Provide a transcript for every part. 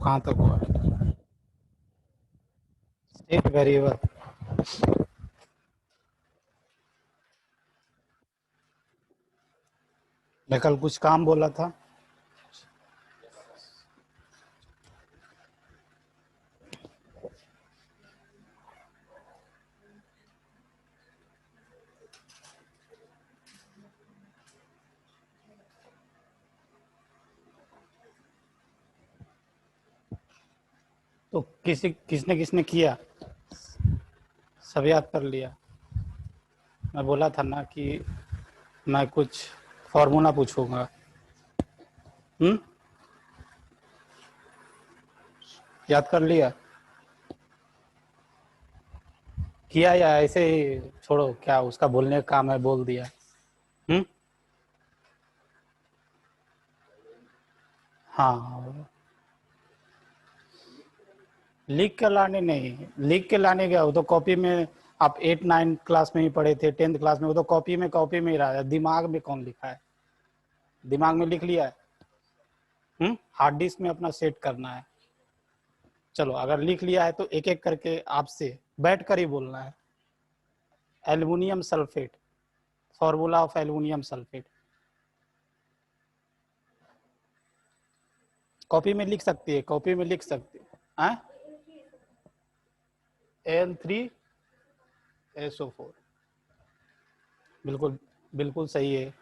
कहाँ तक हुआ? State variable. मैं कल कुछ काम बोला था। तो किसने किसने किया? सब याद कर लिया। मैं बोला था ना कि मैं कुछ फॉर्मूला पूछूंगा। याद कर लिया? किया या ऐसे ही छोड़ो? क्या उसका बोलने का काम है, बोल दिया। हाँ, लिख के लाने नहीं, लिख के लाने गया वो तो कॉपी में। आप 8-9 क्लास में ही पढ़े थे, 10th क्लास में, वो तो कॉपी में ही रहा है। दिमाग में कौन लिखा है? दिमाग में लिख लिया है। हार्ड डिस्क में अपना सेट करना है। चलो, अगर लिख लिया है तो एक एक करके आपसे बैठ कर ही बोलना है। Aluminium sulphate, formula of aluminium sulphate. Copy में लिख सकती है, कॉपी में लिख सकती है। Al3SO4। बिल्कुल, बिल्कुल सही है।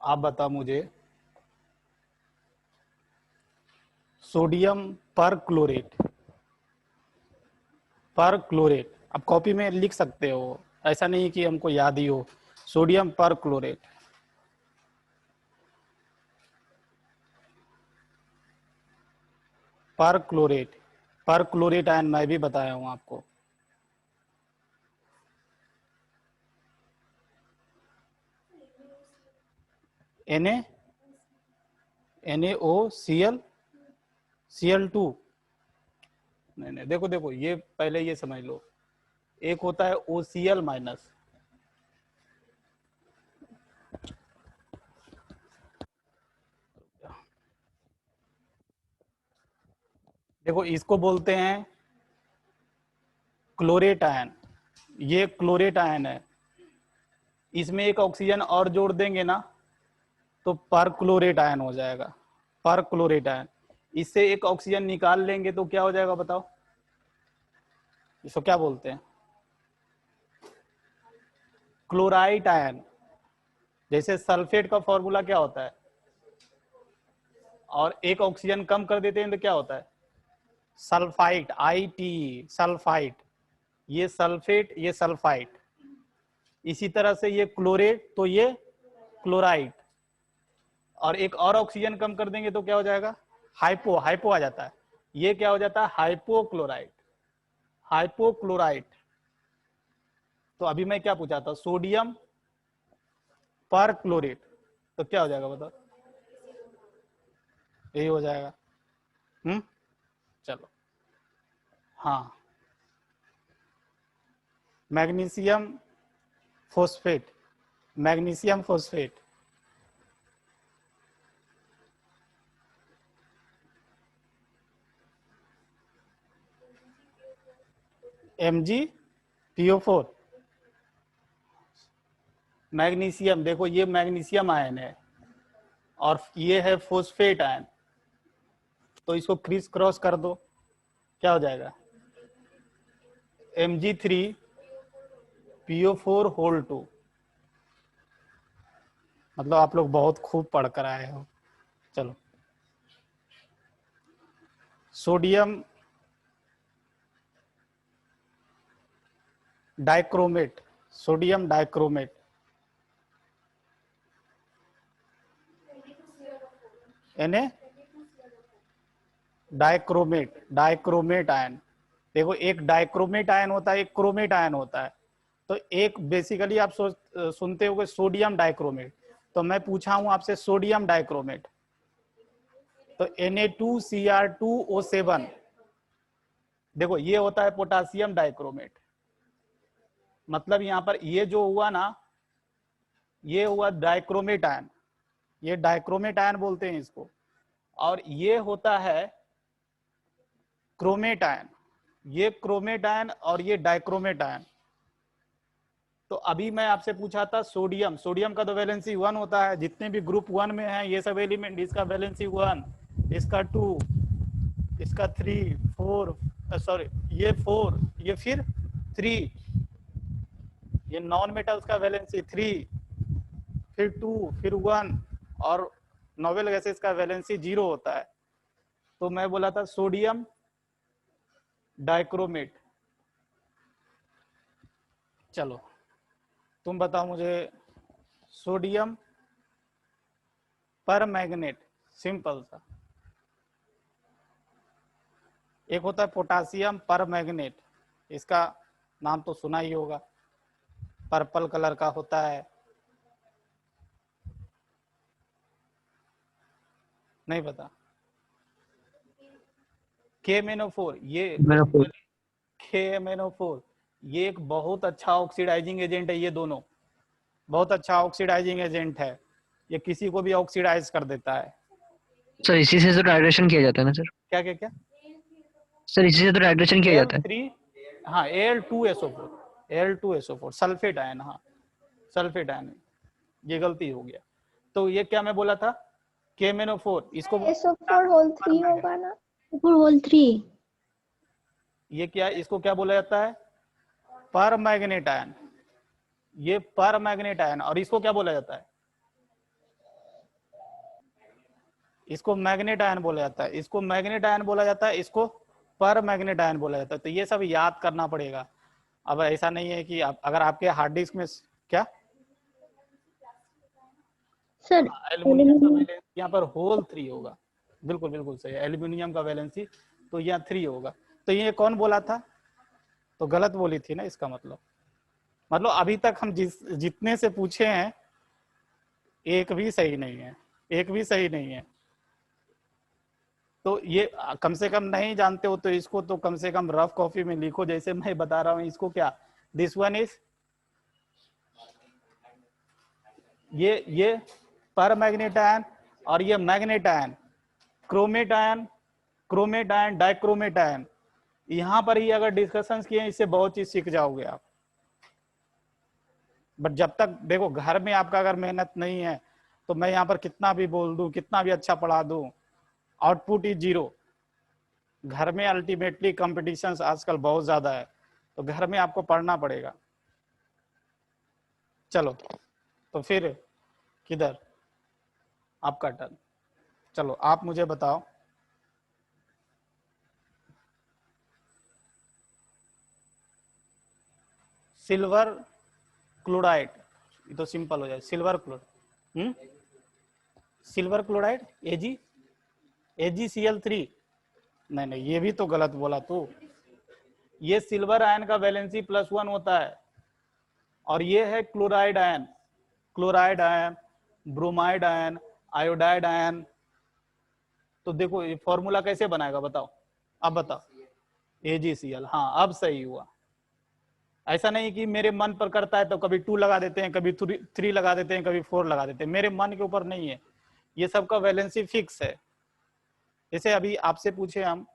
आप बताओ मुझे, सोडियम पर क्लोरेट, पर क्लोरेट आप कॉपी में लिख सकते हो, ऐसा नहीं कि हमको याद ही हो। सोडियम पर क्लोरेट, पर क्लोरेट, पर क्लोरेट आयन मैं भी बताया हूं आपको। NaOCl, Cl2। नहीं नहीं, देखो देखो, ये पहले ये समझ लो, एक होता है OCl माइनस। देखो, इसको बोलते हैं क्लोरेट आयन। ये क्लोरेट आयन है। इसमें एक ऑक्सीजन और जोड़ देंगे ना तो पर क्लोरेट आयन हो जाएगा। पर क्लोरेट आयन, इससे एक ऑक्सीजन निकाल लेंगे तो क्या हो जाएगा बताओ? इसको क्या बोलते हैं? Chlorite ion. जैसे सल्फेट का फॉर्मूला क्या होता है, और एक ऑक्सीजन कम कर देते हैं तो क्या होता है? Sulphite, IT, sulphite. ये सल्फेट, ये सल्फाइट। इसी तरह से ये क्लोरेट तो ये क्लोराइट। और एक और ऑक्सीजन कम कर देंगे तो क्या हो जाएगा? हाइपो, हाइपो आ जाता है। ये क्या हो जाता है? Hypochlorite, hypochlorite. तो अभी मैं क्या पूछा था? सोडियम पर क्लोरेट, तो क्या हो जाएगा बताओ? यही हो जाएगा। चलो, हाँ, magnesium phosphate, magnesium phosphate. MgPO4। Magnesium, देखो ये मैग्नीशियम आयन है और ये है फोस्फेट आयन, तो इसको क्रिस क्रॉस कर दो, क्या हो जाएगा? Mg3PO4 whole 2। मतलब आप लोग बहुत खूब पढ़ कर आए हो। चलो, sodium dichromate, sodium dichromate. Na dichromate, dichromate ion. देखो, एक डाइक्रोमेट आयन होता है, एक क्रोमेट आयन होता है। तो एक बेसिकली आप सुनते हो सोडियम डाइक्रोमेट, तो मैं पूछा हूं आपसे सोडियम डाइक्रोमेट। तो Na2Cr2O7। देखो, ये होता है पोटासियम डाइक्रोमेट। मतलब यहां पर ये जो हुआ ना, ये हुआ डाइक्रोमेट आयन, ये डाइक्रोमेट आयन बोलते हैं इसको। और ये होता है क्रोमेट आयन, ये क्रोमेट आयन और ये डाइक्रोमेट आयन। तो अभी मैं आपसे पूछा था सोडियम, सोडियम का तो वैलेंसी 1 होता है, जितने भी ग्रुप 1 में हैं ये सब एलिमेंट, इसका वैलेंसी 1, इसका 2, इसका 3, 4, सॉरी ये 4, ये फिर 3, ये नॉन मेटल्स का वैलेंसी 3, फिर 2, फिर 1, और नोबेल गैसेस का वैलेंसी 0 होता है। तो मैं बोला था सोडियम डाइक्रोमेट। चलो तुम बताओ मुझे, सोडियम पर मैग्नेट, सिंपल सा। एक होता है पोटासियम पर मैग्नेट, इसका नाम तो सुना ही होगा, पर्पल कलर का होता है, नहीं पता? KMnO4, ये KMnO4। KMnO4 ये एक बहुत अच्छा ऑक्सीडाइजिंग एजेंट है, ये दोनों बहुत अच्छा ऑक्सीडाइजिंग एजेंट है, ये किसी को भी ऑक्सीडाइज कर देता है। सर इसी से तो डाइड्रेशन किया जाता है ना सर? क्या क्या क्या? सर इसी से तो डाइड्रेशन किया जाता है। Al3, हाँ Al2SO4, Al2SO4 सल्फेट आयन, हाँ सल्फेट आयन, ये गलती हो गया। तो ये क्या मैं बोला था, KMnO4, इसको SO4 होल 3 होगा ना? होल 3, ये क्या, इसको क्या बोला जाता है, पर मैग्नेट आयन, ये पर मैग्नेट आयन। और इसको क्या बोला जाता है, इसको मैग्नेट आयन बोला जाता है, इसको मैग्नेट आयन बोला जाता है, इसको पर मैग्नेट आयन बोला जाता है। तो ये सब याद करना पड़ेगा। अब ऐसा नहीं है कि अगर आपके हार्ड डिस्क में क्या सर एल्यूमिनियम का वैलेंसी यहाँ पर होल 3 होगा, बिल्कुल बिल्कुल सही, एल्यूमिनियम का वैलेंसी तो यहाँ 3 होगा। तो ये कौन बोला था, तो गलत बोली थी ना, इसका मतलब अभी तक हम जितने से पूछे हैं एक भी सही नहीं है, एक भी सही नहीं है। तो ये कम से कम नहीं जानते हो तो इसको तो कम से कम रफ कॉपी में लिखो, जैसे मैं बता रहा हूँ। इसको क्या, दिस वन इज, ये पर मैग्नेट आयन और ये manganate ion, chromate ion, chromate ion, dichromate ion. यहां पर ही अगर डिस्कशन किए इससे बहुत चीज सीख जाओगे आप। बट जब तक देखो घर में आपका अगर मेहनत नहीं है तो मैं यहाँ पर कितना भी बोल दूं, कितना भी अच्छा पढ़ा दूं, आउटपुट इज 0। घर में अल्टीमेटली कंपटीशन आजकल बहुत ज्यादा है, तो घर में आपको पढ़ना पड़ेगा। चलो तो फिर किधर, आपका टर्न। चलो आप मुझे बताओ, सिल्वर क्लोराइड, ये तो सिंपल हो जाए, silver chloride, silver chloride AgCl3, नहीं नहीं ये भी तो गलत बोला तू। ये सिल्वर आयन का वैलेंसी +1 होता है, और ये है chloride ion, chloride ion, bromide ion, iodide ion. तो देखो ये फॉर्मूला कैसे बनाएगा बताओ, अब बताओ। AgCl, हाँ अब सही हुआ। ऐसा नहीं कि मेरे मन पर करता है तो कभी 2 लगा देते हैं, कभी 3 लगा देते हैं, कभी 4 लगा देते हैं, मेरे मन के ऊपर नहीं है, ये सब का वैलेंसी फिक्स है। जैसे अभी आपसे पूछे हम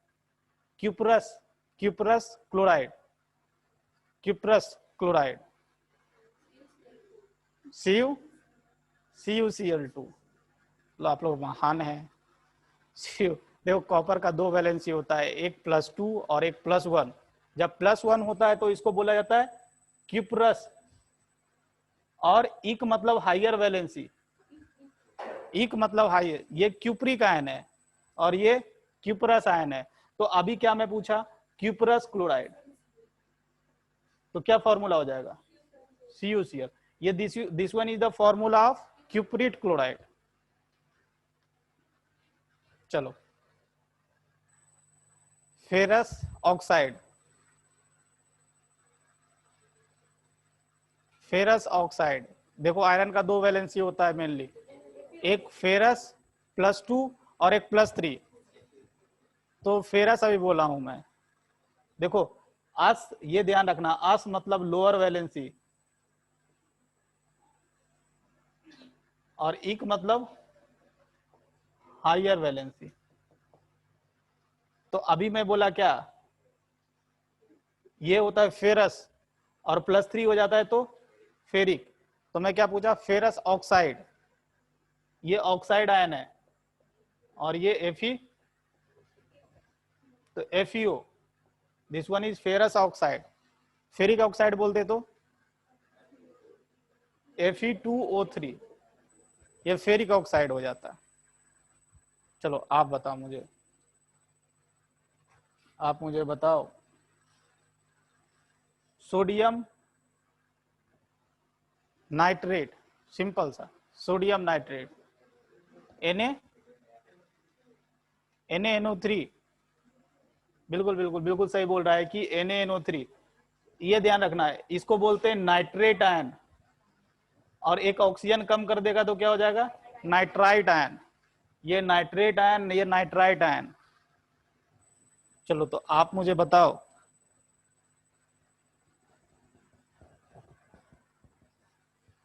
cuprous, cuprous chloride, cuprous chloride, CuCl2, लो आप लोग महान है। देखो कॉपर का 2 वैलेंसी होता है, एक +2 और एक +1। जब +1 होता है तो इसको बोला जाता है क्यूप्रस, और इक मतलब हाइयर वैलेंसी, इक मतलब हाइयर, ये क्यूप्रिक आयन है और ये क्यूप्रस आयन है। तो अभी क्या मैं पूछा, क्यूप्रस क्लोराइड, तो क्या फॉर्मूला हो जाएगा, CuCl। ये this one is the formula of cuprite chloride. चलो फेरस ऑक्साइड, फेरस ऑक्साइड, देखो आयरन का 2 वैलेंसी होता है मेनली, एक फेरस +2 और एक +3। तो फेरस अभी बोला हूं मैं, देखो अस, ये ध्यान रखना, अस मतलब लोअर वैलेंसी और इक मतलब हाइयर वैलेंसी। तो अभी मैं बोला क्या, ये होता है फेरस और +3 हो जाता है तो फेरिक। तो मैं क्या पूछा, फेरस ऑक्साइड, ये ऑक्साइड आयन है और ये Fe, तो FeO, this one is ferrous oxide. Ferric oxide बोलते तो Fe2O3, ये फेरिक ऑक्साइड हो जाता है। चलो आप बताओ मुझे, आप मुझे बताओ, सोडियम नाइट्रेट, सिंपल सा, सोडियम नाइट्रेट, NaNO3, बिल्कुल बिल्कुल बिल्कुल सही बोल रहा है कि NaNO3। ये ध्यान रखना है, इसको बोलते हैं नाइट्रेट आयन, और एक ऑक्सीजन कम कर देगा तो क्या हो जाएगा, नाइट्राइट आयन। ये नाइट्रेट आयन, ये नाइट्राइट आयन। चलो तो आप मुझे बताओ,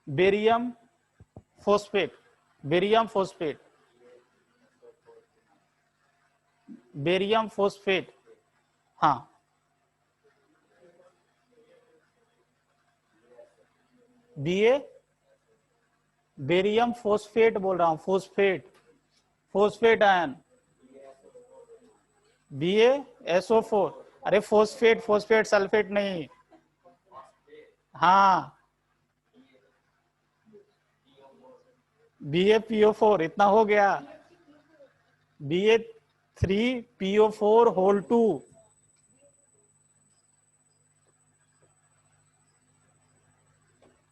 barium phosphate, barium phosphate, barium phosphate, हाँ, BA, बेरियम फोस्फेट बोल रहा हूं, फोस्फेट, फोस्फेट आयन, BaSO4। अरे फोस्फेट, फोस्फेट सल्फेट नहीं, हाँ, BaPO4, इतना हो गया, Ba3PO4 2।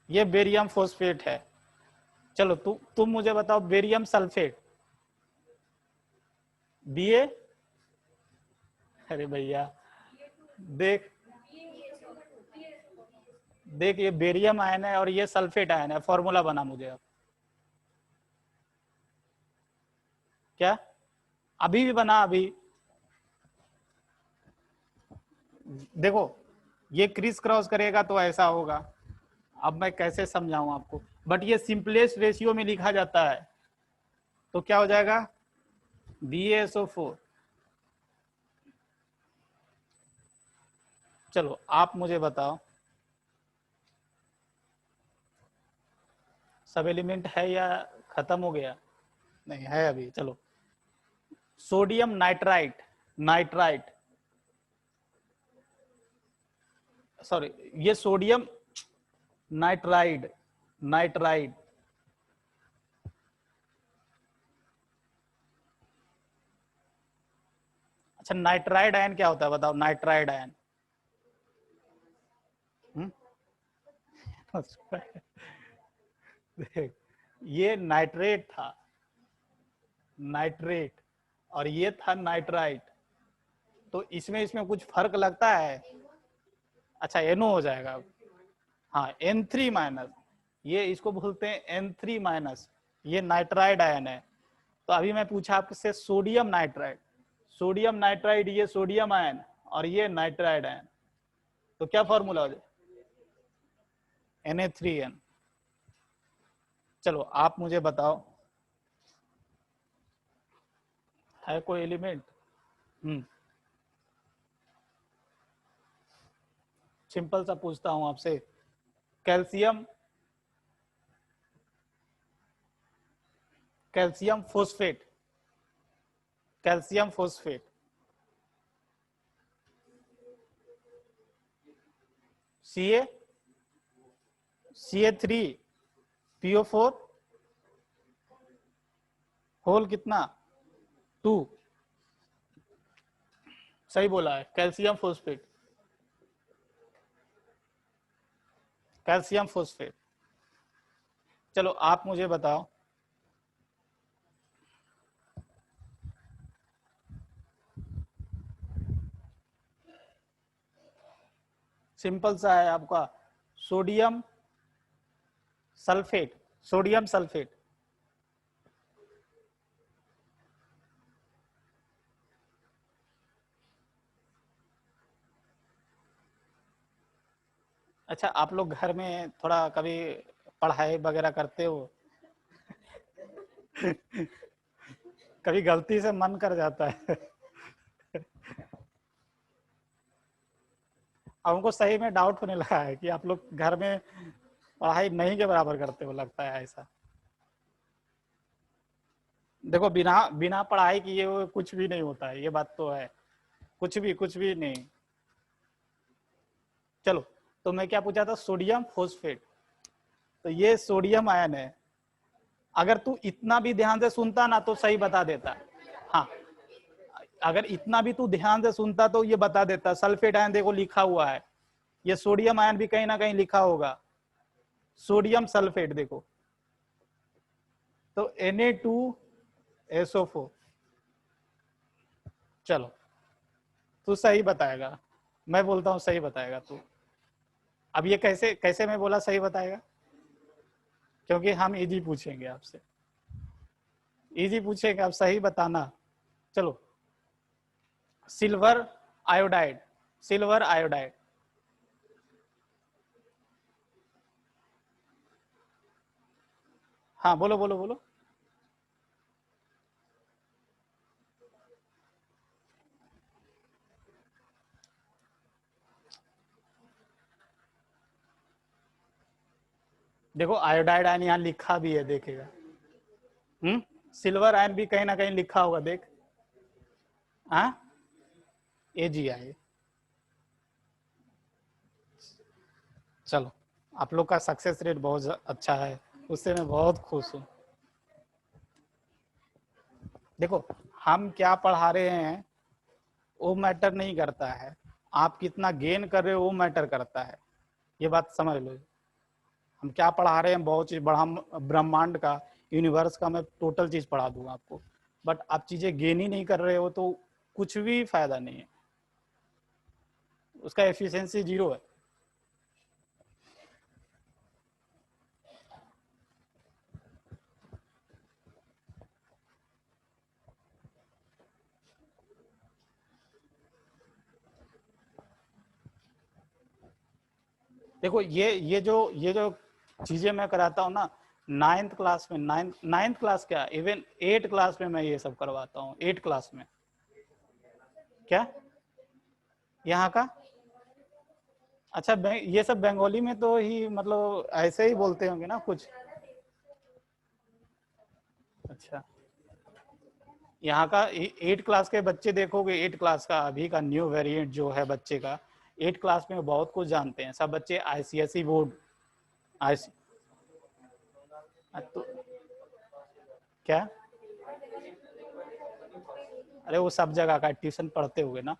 ये बेरियम फोस्फेट है। चलो तुम मुझे बताओ, बेरियम सल्फेट, Ba, अरे भैया देख देख, ये बेरियम आयन है और ये सल्फेट आयन है, फॉर्मूला बना मुझे अब। क्या, अभी भी बना, अभी देखो, ये क्रिस क्रॉस करेगा तो ऐसा होगा। अब मैं कैसे समझाऊं आपको, बट ये सिंपलेस्ट रेशियो में लिखा जाता है, तो क्या हो जाएगा, BaSO4। चलो आप मुझे बताओ, सब एलिमेंट है या खत्म हो गया, नहीं है अभी। चलो, सोडियम नाइट्राइट, नाइट्राइट, सॉरी, ये सोडियम नाइट्राइड, नाइट्राइड, अच्छा नाइट्राइड आयन क्या होता है बताओ, नाइट्राइड आयन। देख, ये नाइट्रेट था, नाइट्रेट, और ये था नाइट्राइट, तो इसमें इसमें कुछ फर्क लगता है, अच्छा NO हो जाएगा, हाँ N3-, ये इसको बोलते हैं N3-, ये नाइट्राइड आयन है। तो अभी मैं पूछा आपसे सोडियम नाइट्राइड, सोडियम नाइट्राइड, ये सोडियम आयन और ये नाइट्राइड आयन, तो क्या फॉर्मूला हो जाए, Na3N। चलो आप मुझे बताओ, है कोई एलिमेंट, सिंपल सा पूछता हूं आपसे, calcium, calcium phosphate, calcium phosphate, Ca3PO4 whole कितना, 2, सही बोला है, कैल्शियम फोस्फेट, कैल्शियम फोस्फेट। चलो आप मुझे बताओ, सिंपल सा है आपका, सोडियम सल्फेट, सोडियम सल्फेट, अच्छा आप लोग घर में थोड़ा कभी पढ़ाई वगैरह करते हो, कभी गलती से मन कर जाता है अब हमको सही में डाउट होने लगा है कि आप लोग घर में पढ़ाई नहीं के बराबर करते हो, लगता है ऐसा। देखो बिना बिना पढ़ाई किए हुए कुछ भी नहीं होता है, ये बात तो है, कुछ भी नहीं। चलो, तो मैं क्या पूछा था, सोडियम फोस्फेट, तो ये सोडियम आयन है। अगर तू इतना भी ध्यान से सुनता ना तो सही बता देता। हाँ, अगर इतना भी तू ध्यान से सुनता तो ये बता देता। सल्फेट आयन देखो लिखा हुआ है, ये सोडियम आयन भी कहीं ना कहीं लिखा होगा, सोडियम सल्फेट देखो, तो Na2SO4। चलो, तू सही बताएगा, मैं बोलता हूँ सही बताएगा तू। अब ये कैसे कैसे मैं बोला सही बताएगा, क्योंकि हम इजी पूछेंगे आपसे, इजी पूछेंगे, आप सही बताना। चलो, सिल्वर आयोडाइड, सिल्वर आयोडाइड, हाँ बोलो बोलो बोलो। देखो आयोडाइड आयन यहाँ लिखा भी है, देखेगा। सिल्वर आयन भी कहीं ना कहीं लिखा होगा, देख। हाँ, AgI। चलो, आप लोग का सक्सेस रेट बहुत अच्छा है, उससे मैं बहुत खुश हूँ। देखो, हम क्या पढ़ा रहे हैं वो मैटर नहीं करता है, आप कितना गेन कर रहे हो वो मैटर करता है, ये बात समझ लो। हम क्या पढ़ा रहे हैं, बहुत चीज, बड़ा ब्रह्मांड का, यूनिवर्स का मैं टोटल चीज पढ़ा दूंगा आपको, बट आप चीजें गेन ही नहीं कर रहे हो तो कुछ भी फायदा नहीं है, उसका एफिशिएंसी 0 है। देखो ये जो चीजें मैं कराता हूँ ना, 9th क्लास में, नाइन्थ क्लास क्या, इवन 8 क्लास में मैं ये सब करवाता हूँ, 8 क्लास में। क्या यहाँ का, अच्छा ये सब बंगाली में तो ही मतलब ऐसे ही बोलते होंगे ना कुछ। अच्छा, यहाँ का 8 क्लास के बच्चे देखोगे, 8 क्लास का अभी का न्यू वेरिएंट जो है बच्चे का, 8 क्लास में बहुत कुछ जानते हैं सब बच्चे, ICSE बोर्ड, आई तो क्या, अरे वो सब जगह का ट्यूशन पढ़ते हुए ना।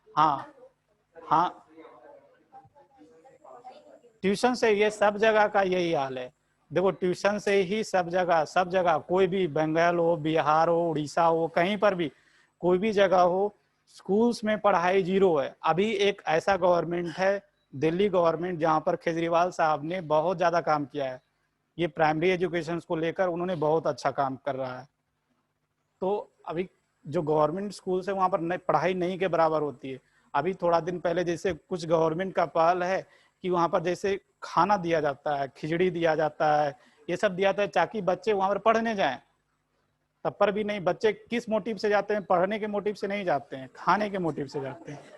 हाँ हाँ, ट्यूशन से ये सब जगह का यही हाल है। देखो ट्यूशन से ही सब जगह कोई भी, बंगाल हो, बिहार हो, उड़ीसा हो, कहीं पर भी कोई भी जगह हो, स्कूल्स में पढ़ाई 0 है। अभी एक ऐसा गवर्नमेंट है, दिल्ली गवर्नमेंट, जहाँ पर केजरीवाल साहब ने बहुत ज्यादा काम किया है, ये प्राइमरी एजुकेशन को लेकर उन्होंने बहुत अच्छा काम कर रहा है। तो अभी जो गवर्नमेंट स्कूल है वहाँ पर पढ़ाई नहीं के बराबर होती है। अभी थोड़ा दिन पहले जैसे कुछ गवर्नमेंट का पहल है कि वहाँ पर जैसे खाना दिया जाता है, खिचड़ी दिया जाता है, ये सब दिया जाता है ताकि बच्चे वहाँ पर पढ़ने जाएं। तब पर भी नहीं, बच्चे किस मोटिव से जाते हैं, पढ़ने के मोटिव से नहीं जाते हैं, खाने के मोटिव से जाते हैं।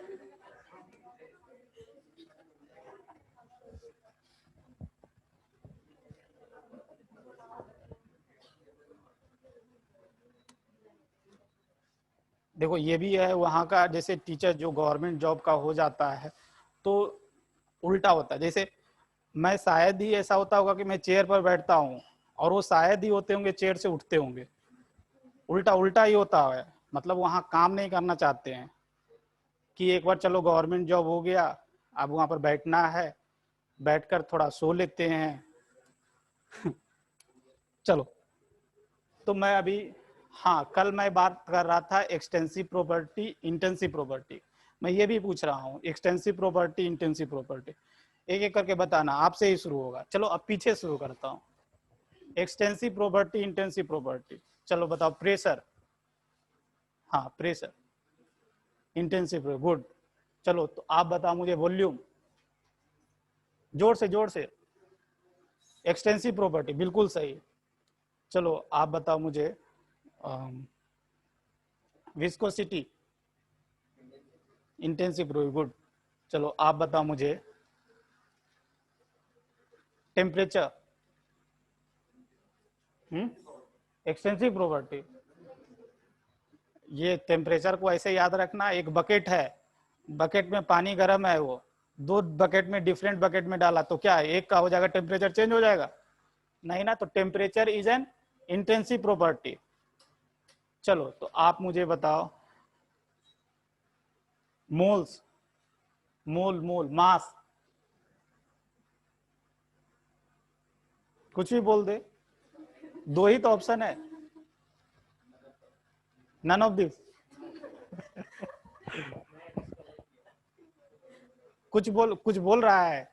देखो ये भी है, वहाँ का जैसे टीचर जो गवर्नमेंट जॉब का हो जाता है तो उल्टा होता है। जैसे मैं शायद ही ऐसा होता होगा कि मैं चेयर पर बैठता हूँ और वो शायद ही होते होंगे चेयर से उठते होंगे, उल्टा उल्टा ही होता है। मतलब वहाँ काम नहीं करना चाहते हैं कि एक बार चलो गवर्नमेंट जॉब हो गया, अब वहाँ पर बैठना है, बैठकर थोड़ा सो लेते हैं। चलो, तो मैं अभी, हाँ कल मैं बात कर रहा था एक्सटेंसिव प्रॉपर्टी, इंटेंसिव प्रॉपर्टी, मैं ये भी पूछ रहा हूँ एक्सटेंसिव प्रॉपर्टी, इंटेंसिव प्रॉपर्टी, एक एक करके बताना, आपसे ही शुरू होगा। चलो अब पीछे शुरू करता हूँ, एक्सटेंसिव प्रॉपर्टी, इंटेंसिव प्रॉपर्टी, चलो बताओ। प्रेशर, हाँ प्रेशर, इंटेंसिव, गुड। चलो तो आप बताओ मुझे वॉल्यूम, जोर से जोर से। एक्सटेंसिव प्रॉपर्टी, बिल्कुल सही। चलो आप बताओ मुझे विस्कोसिटी, इंटेंसिव, गुड। चलो आप बताओ मुझे, टेम्परेचर, एक्सटेंसिव प्रॉपर्टी। ये टेम्परेचर को ऐसे याद रखना, एक बकेट है, बकेट में पानी गर्म है, वो दो बकेट में डिफरेंट बकेट में डाला तो क्या एक का हो जाएगा, टेम्परेचर चेंज हो जाएगा? नहीं ना। तो temperature is an intensive property. चलो तो आप मुझे बताओ, मोल्स, मोल मोल मास, कुछ भी बोल दे, दो ही तो ऑप्शन है, नन ऑफ दिस। कुछ बोल रहा है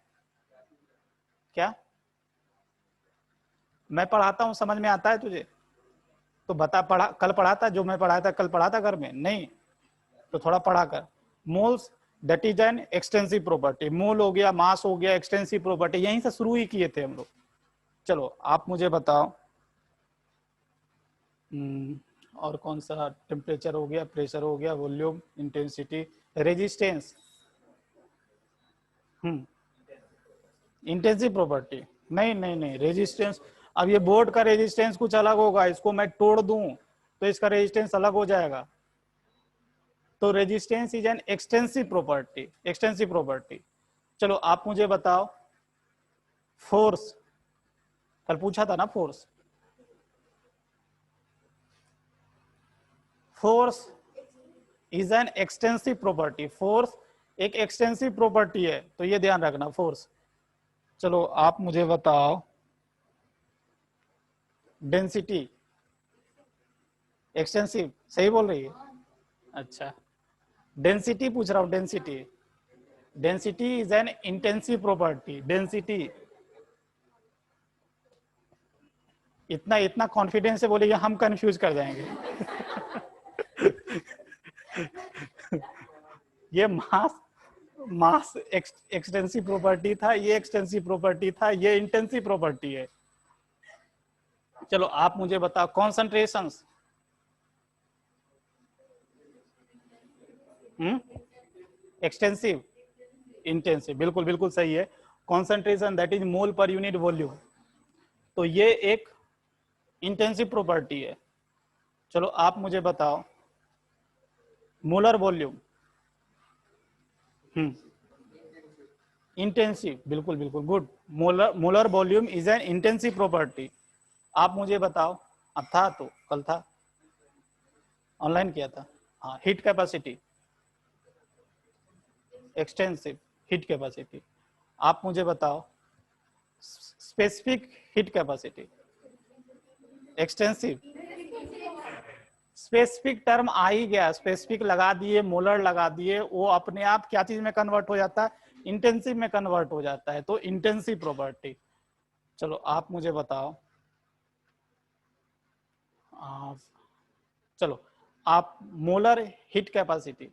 क्या? मैं पढ़ाता हूं, समझ में आता है तुझे तो बता। पढ़ा कल पढ़ा था, जो मैं पढ़ाया था कल पढ़ा था घर में? नहीं तो थोड़ा पढ़ा कर। Moles that is an extensive property. Mole हो गया, मास हो गया, एक्सटेंसिव प्रॉपर्टी, यहीं से शुरू ही किए थे हम लोग। चलो आप मुझे बताओ, और कौन सा, टेम्परेचर हो गया, प्रेशर हो गया, volume, intensity, resistance, intensive property. नहीं नहीं नहीं, रेजिस्टेंस, अब ये बोर्ड का रेजिस्टेंस कुछ अलग होगा, इसको मैं तोड़ दूं तो इसका रेजिस्टेंस अलग हो जाएगा। तो resistance is an extensive property, extensive property. चलो आप मुझे बताओ, फोर्स, कल पूछा था ना force. Force is an extensive property, force एक एक्सटेंसिव प्रॉपर्टी है, तो ये ध्यान रखना, फोर्स। चलो आप मुझे बताओ, डेंसिटी, एक्सटेंसिव, सही बोल रही है? अच्छा, डेंसिटी पूछ रहा हूं, density. Density is an intensive property, density. इतना इतना कॉन्फिडेंस से बोलेंगे, हम कंफ्यूज कर जाएंगे। ये मास, मास एक्सटेंसिव प्रॉपर्टी था, ये एक्सटेंसिव प्रॉपर्टी था, ये इंटेंसिव प्रॉपर्टी है। चलो आप मुझे बताओ, कॉन्सेंट्रेशंस, एक्सटेंसिव, इंटेंसिव, बिल्कुल बिल्कुल सही है। Concentration that is mole per unit volume, तो ये एक इंटेंसिव प्रॉपर्टी है। चलो आप मुझे बताओ, मोलर वॉल्यूम, इंटेंसिव, बिल्कुल बिल्कुल good. Molar volume is an intensive property. आप मुझे बताओ, अब था तो कल था, ऑनलाइन किया था, हाँ, heat capacity, extensive heat capacity. आप मुझे बताओ, specific heat capacity, extensive. Specific term आ ही गया, स्पेसिफिक लगा दिए, मोलर लगा दिए, वो अपने आप क्या चीज में कन्वर्ट हो जाता है, इंटेंसिव में कन्वर्ट हो जाता है, तो इंटेंसिव प्रॉपर्टी। चलो आप मुझे बताओ, चलो आप, molar heat capacity,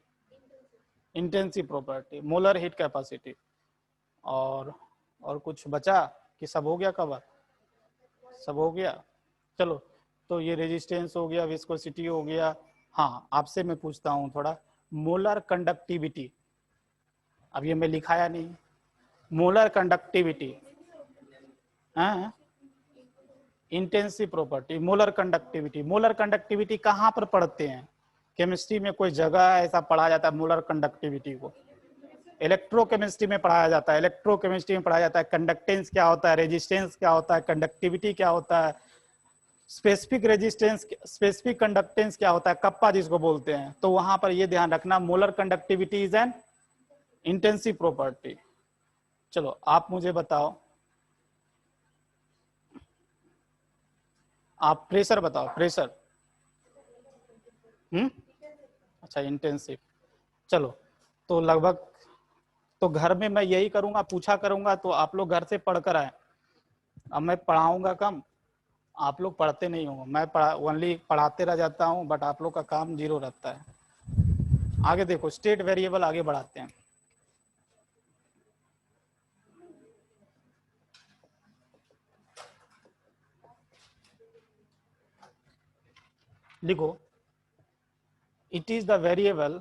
intensive property, molar heat capacity, और कुछ बचा कि सब हो गया कवर? सब हो गया। चलो तो ये रेजिस्टेंस हो गया, विस्कोसिटी हो गया। हाँ आपसे मैं पूछता हूँ थोड़ा, मोलर कंडक्टिविटी, अब ये मैं लिखाया नहीं, मोलर कंडक्टिविटी, हाँ, intensive property, molar conductivity. Molar conductivity कहाँ पर पढ़ते हैं? केमिस्ट्री में कोई जगह ऐसा पढ़ा जाता है मोलर कंडक्टिविटी को? इलेक्ट्रोकेमिस्ट्री में पढ़ाया जाता है, इलेक्ट्रोकेमिस्ट्री में पढ़ाया जाता है कंडक्टेंस क्या होता है, रेजिस्टेंस क्या होता है, कंडक्टिविटी क्या होता है, स्पेसिफिक रेजिस्टेंस, स्पेसिफिक कंडक्टेंस क्या होता है, कप्पा जिसको बोलते हैं। तो वहां पर ये ध्यान रखना, molar conductivity is an intensive property. चलो आप मुझे बताओ, आप प्रेशर बताओ, प्रेशर, अच्छा इंटेंसिव। चलो तो लगभग, तो घर में मैं यही करूंगा, पूछा करूंगा, तो आप लोग घर से पढ़ कर आए। अब मैं पढ़ाऊंगा कम, आप लोग पढ़ते नहीं हो, मैं ओनली पढ़ाते रह जाता हूँ, बट आप लोग का काम जीरो रहता है। आगे देखो, स्टेट वेरिएबल आगे बढ़ाते हैं। लिखो, it is the variable,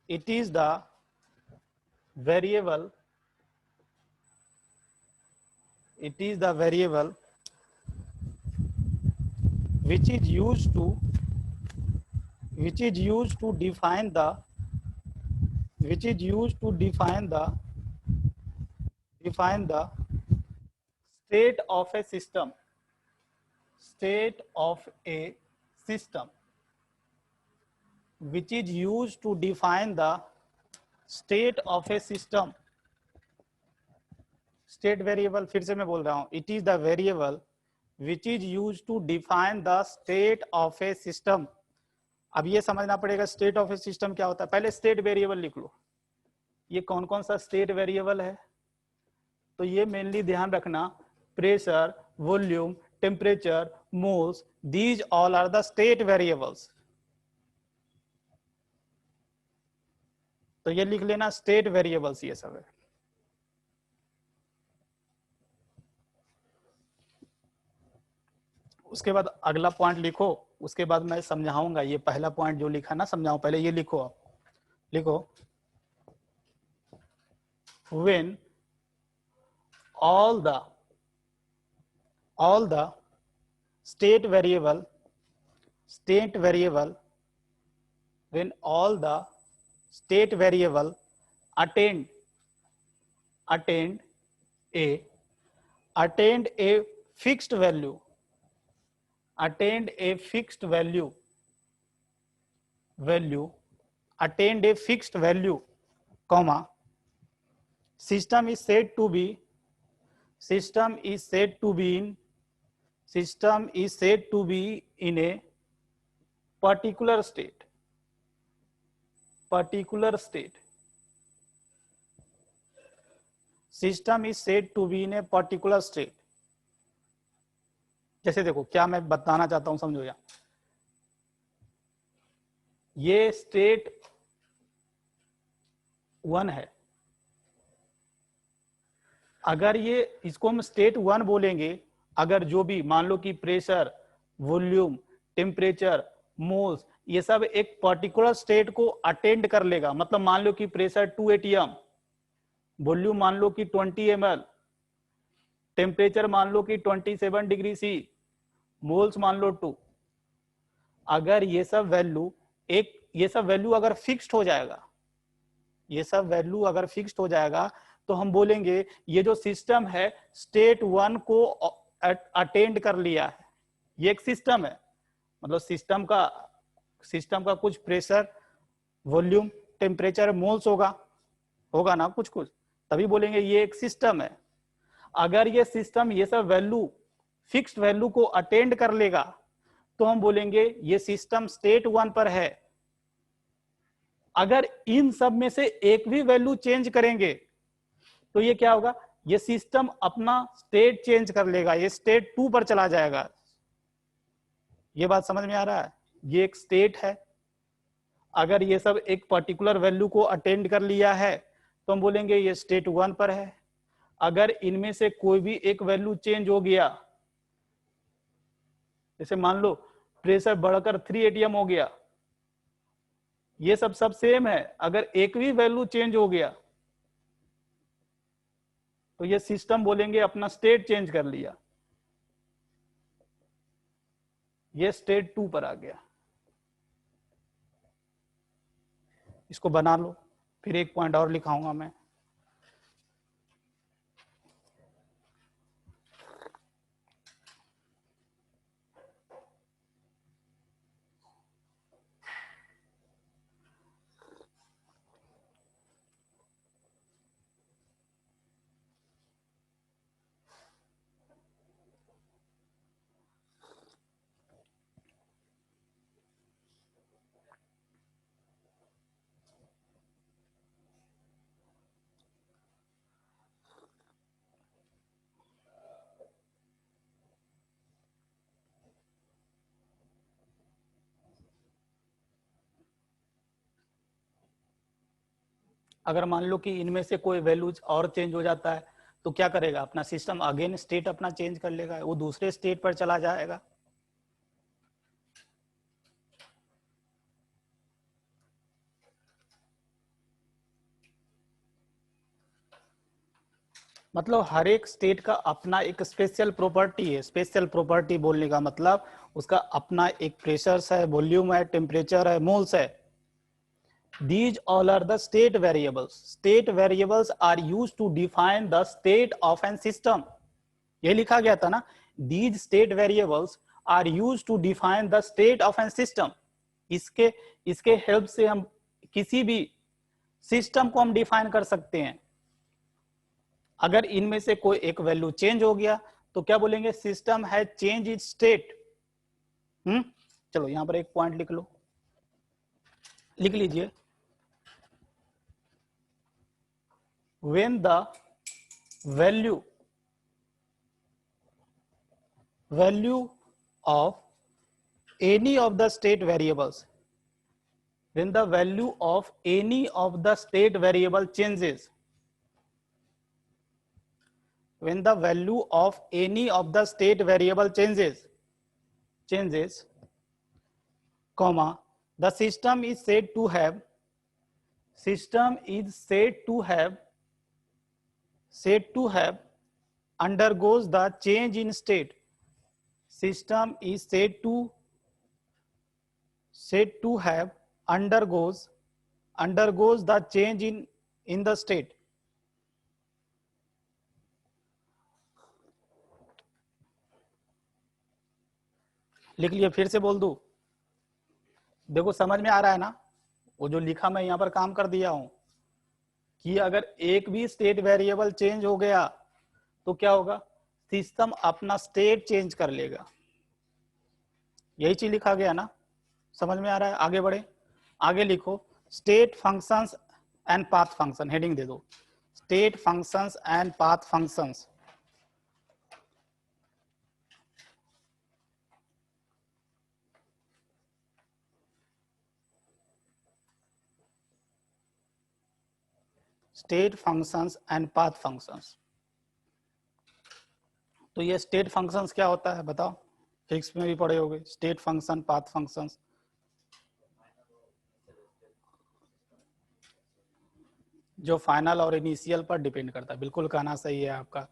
it is the variable, it is the variable which is used to define the state of a system, state of a system, which is used to define the state of a system. State variable, फिर से मैं बोल रहा हूं, it is the variable which is use to define the state of a system. अब ये समझना पड़ेगा स्टेट ऑफ ए सिस्टम क्या होता है। पहले स्टेट वेरिएबल लिख लो, ये कौन कौन सा स्टेट वेरिएबल है। तो ये मेनली ध्यान रखना, pressure, volume, temperature, moles, these all are the state variables. तो ये लिख लेना स्टेट वेरिएबल्स, ये सब है। उसके बाद अगला पॉइंट लिखो, उसके बाद मैं समझाऊंगा। ये पहला पॉइंट जो लिखा ना समझाऊं, पहले ये लिखो। आप लिखो, when all the state variable when all the state variable attained a fixed value, attained a fixed value, comma, system is said to be in a particular state, system is said to be in a particular state। जैसे देखो क्या मैं बताना चाहता हूं, समझो। ये state 1 है। अगर ये इसको हम स्टेट 1 बोलेंगे, अगर जो भी मान लो कि प्रेशर, वॉल्यूम, टेम्परेचर, मोल्स, ये सब एक पर्टिकुलर स्टेट को अटेंड कर लेगा। मतलब मान लो कि प्रेशर 2 atm, वॉल्यूम मान लो कि 20 ml, टेम्परेचर मान लो कि 27 डिग्री सी, मोल्स मान लो 2। अगर ये सब वैल्यू अगर फिक्स्ड हो जाएगा, ये सब वैल्यू अगर फिक्स्ड हो जाएगा, तो हम बोलेंगे ये जो सिस्टम है स्टेट 1 को अटेंड कर लिया है। ये एक सिस्टम है, मतलब सिस्टम का कुछ प्रेशर, वॉल्यूम, टेम्परेचर, मोल्स होगा ना कुछ, तभी बोलेंगे ये एक सिस्टम है। अगर ये सिस्टम ये सब वैल्यू, फिक्स्ड वैल्यू को अटेंड कर लेगा, तो हम बोलेंगे ये सिस्टम स्टेट 1 पर है। अगर इन सब में से एक भी वैल्यू चेंज करेंगे, तो ये क्या होगा, ये सिस्टम अपना स्टेट चेंज कर लेगा, ये स्टेट 2 पर चला जाएगा। ये बात समझ में आ रहा है? ये एक स्टेट है। अगर ये सब एक पर्टिकुलर वैल्यू को अटेंड कर लिया है, तो हम बोलेंगे ये स्टेट 1 पर है। अगर इनमें से कोई भी एक वैल्यू चेंज हो गया, जैसे मान लो प्रेशर बढ़कर 3 atm हो गया, ये सब सेम है। अगर एक भी वैल्यू चेंज हो गया, तो ये सिस्टम बोलेंगे अपना स्टेट चेंज कर लिया, ये स्टेट 2 पर आ गया। इसको बना लो, फिर एक पॉइंट और लिखाऊंगा मैं। अगर मान लो कि इनमें से कोई वैल्यूज और चेंज हो जाता है, तो क्या करेगा अपना सिस्टम, अगेन स्टेट अपना चेंज कर लेगा, वो दूसरे स्टेट पर चला जाएगा। मतलब हर एक स्टेट का अपना एक स्पेशल प्रॉपर्टी है। स्पेशल प्रॉपर्टी बोलने का मतलब उसका अपना एक प्रेशर है, वॉल्यूम है, टेम्परेचर है, मोल्स है। These all are the state variables. State variables are used to define the state of an system. ये लिखा गया था ना, These state variables are used to define the state of an system. इसके help से हम किसी भी सिस्टम को हम डिफाइन कर सकते हैं। अगर इनमें से कोई एक वैल्यू चेंज हो गया तो क्या बोलेंगे, सिस्टम है चेंज इट्स स्टेट। चलो यहां पर एक पॉइंट लिख लो, लिख लीजिए, when the value of any of the state variables, when the value of any of the state variable changes, when the value of any of the state variable changes, comma, the system is said to have undergoes the change in state. System is said to have undergoes the change in the state. लिख लिया, फिर से बोल दूं? देखो समझ में आ रहा है ना, वो जो लिखा मैं यहां पर काम कर दिया हूं कि अगर एक भी स्टेट वेरिएबल चेंज हो गया तो क्या होगा, सिस्टम अपना स्टेट चेंज कर लेगा। यही चीज लिखा गया ना, समझ में आ रहा है? आगे बढ़े, आगे लिखो, state functions and path function, heading दे दो, state functions and path functions. State functions and path functions. तो ये स्टेट फंक्शंस क्या होता है बताओ, फिजिक्स में भी पढ़े होगे, स्टेट फंक्शन, पाथ फंक्शंस। जो फाइनल और इनिशियल पर डिपेंड करता है, बिल्कुल कहना सही है आपका,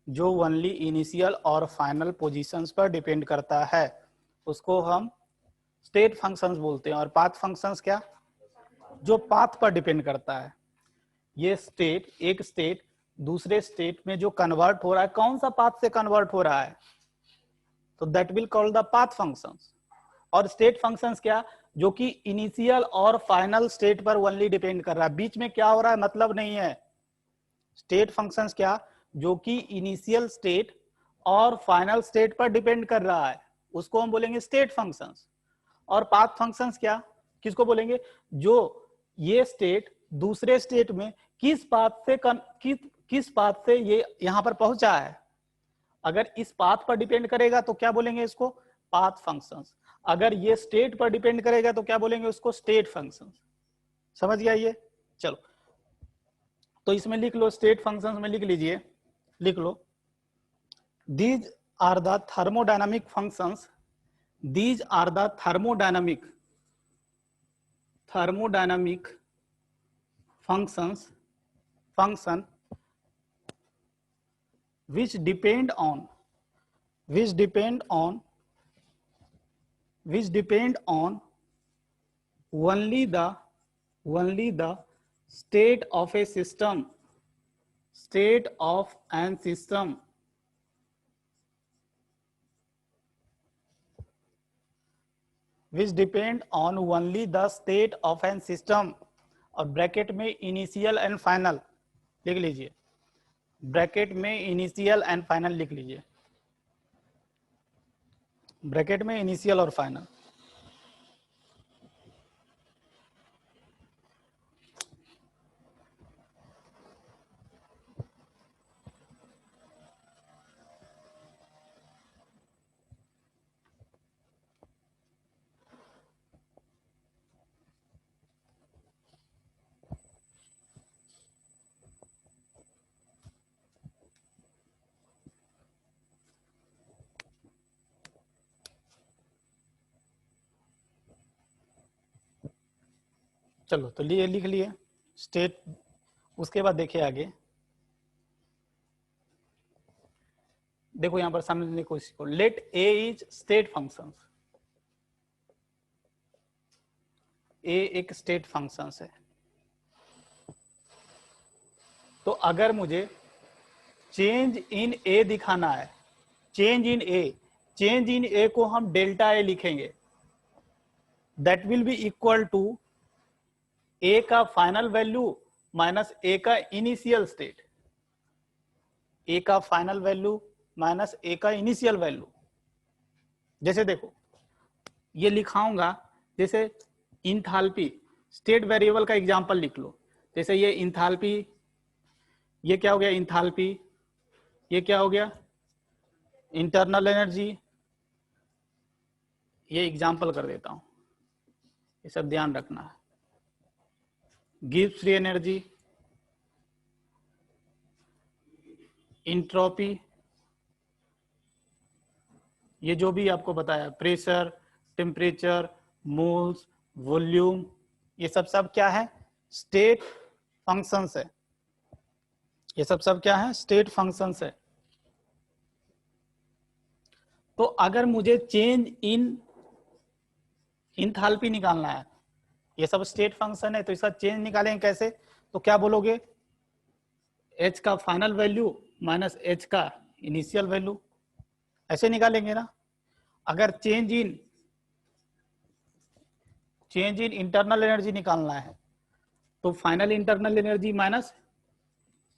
जो ओनली इनिशियल और फाइनल पोजीशंस पर डिपेंड करता है उसको हम स्टेट फंक्शंस बोलते हैं। और पाथ फंक्शंस क्या, जो पाथ पर डिपेंड करता है। ये स्टेट, एक स्टेट दूसरे स्टेट में जो कन्वर्ट हो रहा है, कौन सा पाथ से कन्वर्ट हो रहा है, तो that will call the path functions. और स्टेट फंक्शंस क्या, जो कि इनिशियल और फाइनल स्टेट पर ओनली डिपेंड कर रहा है, बीच में क्या हो रहा है मतलब नहीं है। स्टेट फंक्शंस क्या, जो कि इनिशियल स्टेट और फाइनल स्टेट पर डिपेंड कर रहा है, उसको हम बोलेंगे स्टेट फंक्शंस। और पाथ फंक्शंस क्या, किसको बोलेंगे, जो ये स्टेट दूसरे स्टेट में किस पाथ से ये यहां पर पहुंचा है, अगर इस पाथ पर डिपेंड करेगा तो क्या बोलेंगे इसको, पाथ फंक्शंस। अगर ये स्टेट पर डिपेंड करेगा तो क्या बोलेंगे उसको, स्टेट फंक्शंस। समझ गया ये? चलो तो इसमें लिख लो, स्टेट फंक्शंस में लिख लीजिए, लिख लो, these are the thermodynamic functions, these are the thermodynamic function which depend on only the state of a system, state of an system, which depend on only the state of an system। और bracket में initial and final लिख लीजिए, bracket में initial and final लिख लीजिए, bracket में initial और final. चलो तो लिए लिख लिए स्टेट। उसके बाद देखिए आगे, देखो यहां पर समझने की कोशिश करो, let A is state function, A एक स्टेट फंक्शन है। तो अगर मुझे चेंज इन ए दिखाना है, change in A, change in ए को हम डेल्टा ए लिखेंगे, that will be equal to A का फाइनल वैल्यू माइनस ए का इनिशियल स्टेट, ए का फाइनल वैल्यू माइनस ए का इनिशियल वैल्यू। जैसे देखो ये लिखाऊंगा, जैसे इंथाल्पी, स्टेट वेरिएबल का एग्जांपल लिख लो, जैसे ये इंथाल्पी, ये क्या हो गया इंथाल्पी, ये क्या हो गया इंटरनल एनर्जी, ये एग्जांपल कर देता हूं, ये सब ध्यान रखना है। गिब्स फ्री एनर्जी, इंट्रोपी, ये जो भी आपको बताया, प्रेशर, टेम्परेचर, मोल्स, वॉल्यूम, ये सब क्या है स्टेट फंक्शंस है, ये सब क्या है स्टेट फंक्शंस है। तो अगर मुझे चेंज इन इंथाल्पी निकालना है, ये सब स्टेट फंक्शन है, तो इसका चेंज निकालेंगे कैसे, तो क्या बोलोगे एच का फाइनल वैल्यू माइनस एच का इनिशियल वैल्यू, ऐसे निकालेंगे ना। अगर चेंज इन इंटरनल एनर्जी निकालना है तो final internal energy minus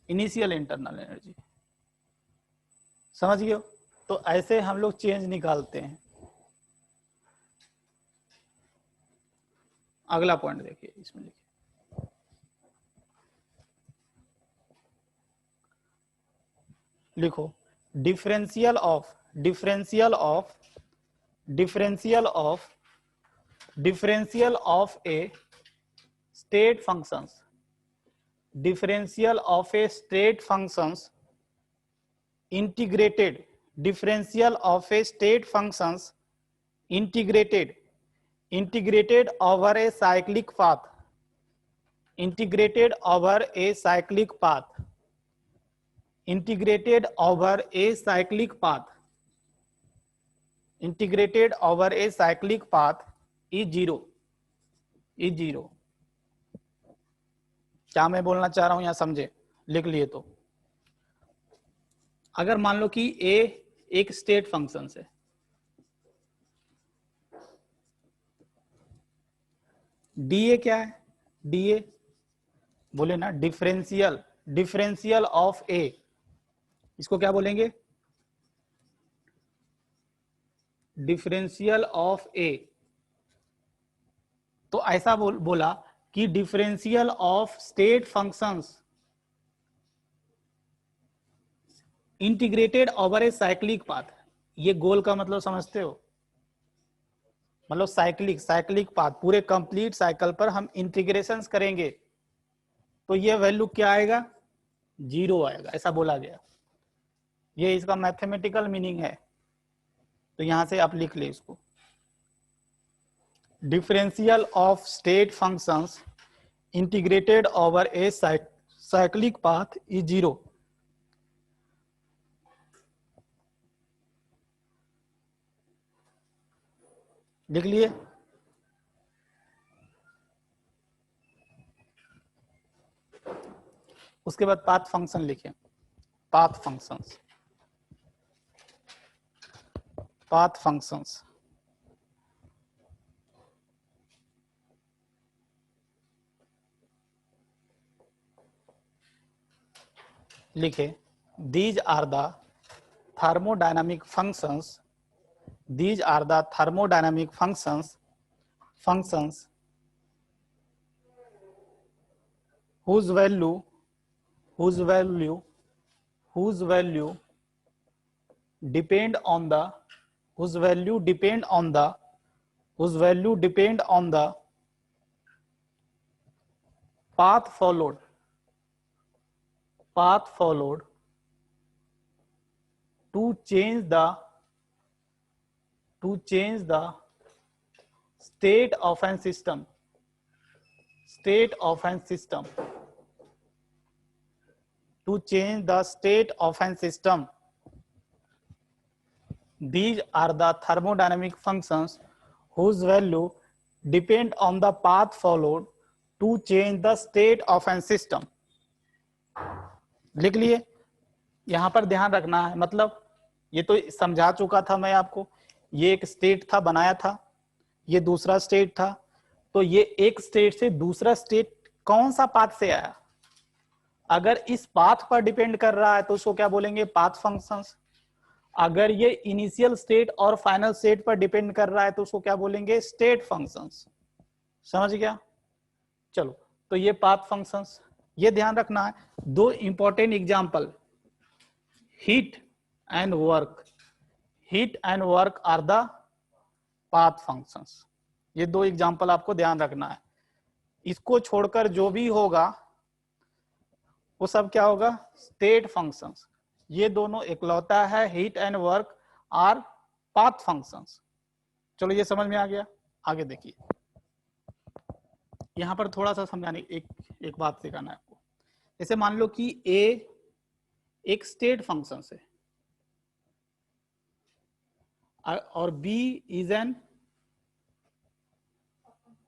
initial internal energy, समझ गए हो। तो ऐसे हम लोग चेंज निकालते हैं। अगला पॉइंट देखिए, इसमें लिखिए लिखो differential of A state functions, differential of a state functions integrated, differential of a state functions integrated over a cyclic path, integrated over a cyclic path, integrated over a cyclic path, integrated over a cyclic path is zero, is zero। क्या मैं बोलना चाह रहा हूं यहां समझे, लिख लिए तो। अगर मान लो कि ए एक स्टेट फंक्शन है, डी ए क्या है, डी ए बोले ना डिफरेंशियल ऑफ ए, इसको क्या बोलेंगे डिफरेंशियल ऑफ ए। तो ऐसा बोला कि differential of state functions integrated over a cyclic path, ये गोल का मतलब समझते हो, मतलब साइक्लिक पाथ, पूरे कंप्लीट साइकिल पर हम इंटीग्रेशंस करेंगे तो ये वैल्यू क्या आएगा, जीरो आएगा, ऐसा बोला गया। ये इसका मैथमेटिकल मीनिंग है, तो यहां से आप लिख ले इसको, differential of state functions integrated over a cyclic path is zero. लिख लिए। उसके बाद पाथ फंक्शन लिखे, पाथ फंक्शंस लिखे, these are the thermodynamic functions, these are the thermodynamic functions whose value depend on the path followed to change the state of an system, to change the state of an system these are the thermodynamic functions whose value depend on the path followed to change the state of an system. लिख लिए। यहां पर ध्यान रखना है, मतलब ये तो समझा चुका था मैं आपको, ये एक स्टेट था बनाया था, ये दूसरा स्टेट था, तो ये एक स्टेट से दूसरा स्टेट कौन सा पाथ से आया, अगर इस पाथ पर डिपेंड कर रहा है तो उसको क्या बोलेंगे, पाथ फंक्शंस। अगर ये इनिशियल स्टेट और फाइनल स्टेट पर डिपेंड कर रहा है तो उसको क्या बोलेंगे, स्टेट फंक्शंस। समझ गया? चलो, तो ये पाथ फंक्शंस, ये ध्यान रखना है। दो important example, heat and work, heat and work are the path functions. ये दो एग्जांपल आपको ध्यान रखना है। इसको छोड़कर जो भी होगा वो सब क्या होगा, स्टेट फंक्शंस। ये दोनों इकलौता है, heat and work our path functions. चलो ये समझ में आ गया। आगे देखिए, यहां पर थोड़ा सा समझाने एक बात सिखाना है आपको। जैसे मान लो कि ए एक स्टेट फंक्शन है और B is an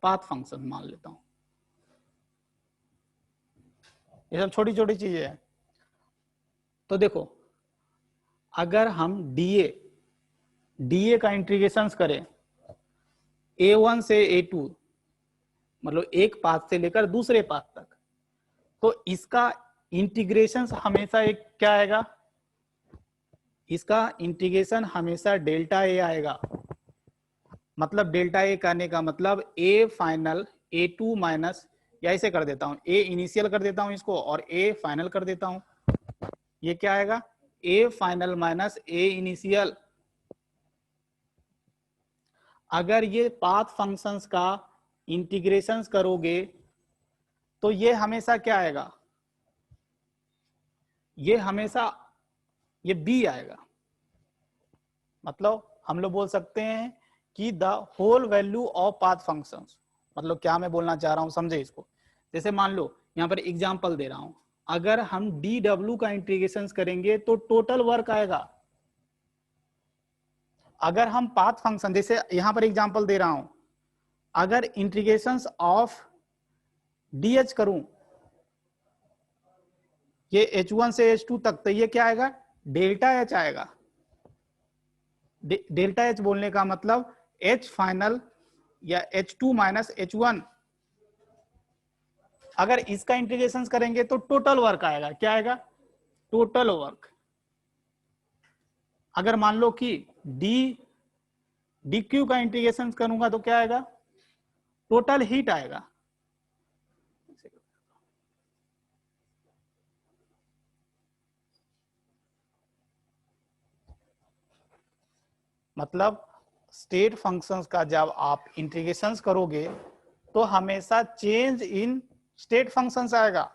path function मान लेता हूं। ये सब छोटी छोटी चीजें हैं। तो देखो, अगर हम डीए का इंटीग्रेशन करें A1 से A2, मतलब एक पाथ से लेकर दूसरे पाथ तक, तो इसका इंटीग्रेशन हमेशा एक क्या आएगा, इसका इंटीग्रेशन हमेशा डेल्टा ए आएगा। मतलब डेल्टा ए करने का मतलब ए फाइनल A2 माइनस, या ऐसे कर देता हूं, ए इनिशियल कर देता हूं इसको और ए फाइनल कर देता हूं। ये क्या आएगा, A final minus A initial. अगर ये पाथ फंक्शंस का इंटीग्रेशन करोगे तो ये हमेशा क्या आएगा, ये हमेशा ये बी आएगा। मतलब हम लोग बोल सकते हैं कि the whole value of path functions, मतलब क्या मैं बोलना चाह रहा हूं समझे इसको। जैसे मान लो यहां पर एग्जांपल दे रहा हूं, अगर हम डी डब्ल्यू का इंटीग्रेशन करेंगे तो टोटल वर्क आएगा। अगर हम पाथ फंक्शन, जैसे यहां पर एग्जांपल दे रहा हूं, अगर इंटीग्रेशन ऑफ डी एच करूं ये H1 से H2 तक, तो ये क्या आएगा, डेल्टा एच आएगा। डेल्टा एच बोलने का मतलब H फाइनल या H2 माइनस H1। अगर इसका इंटीग्रेशन करेंगे तो टोटल वर्क आएगा। क्या आएगा, टोटल वर्क। अगर मान लो कि डी क्यू का इंटीग्रेशन करूंगा तो क्या आएगा, टोटल हीट आएगा। मतलब स्टेट फंक्शंस का जब आप इंटीग्रेशन करोगे तो हमेशा चेंज इन स्टेट फंक्शंस आएगा।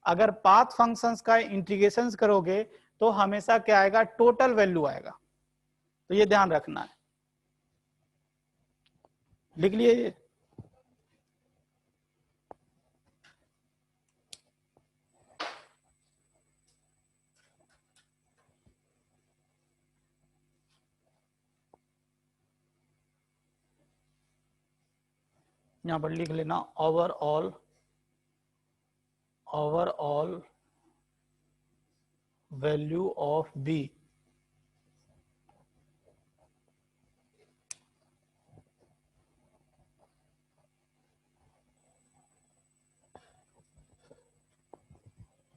अगर पाथ फंक्शंस का इंटीग्रेशन करोगे तो हमेशा क्या आएगा, टोटल वैल्यू आएगा। तो ये ध्यान रखना है, लिख लिए ये। यहां पर लिख लेना ओवरऑल वैल्यू ऑफ बी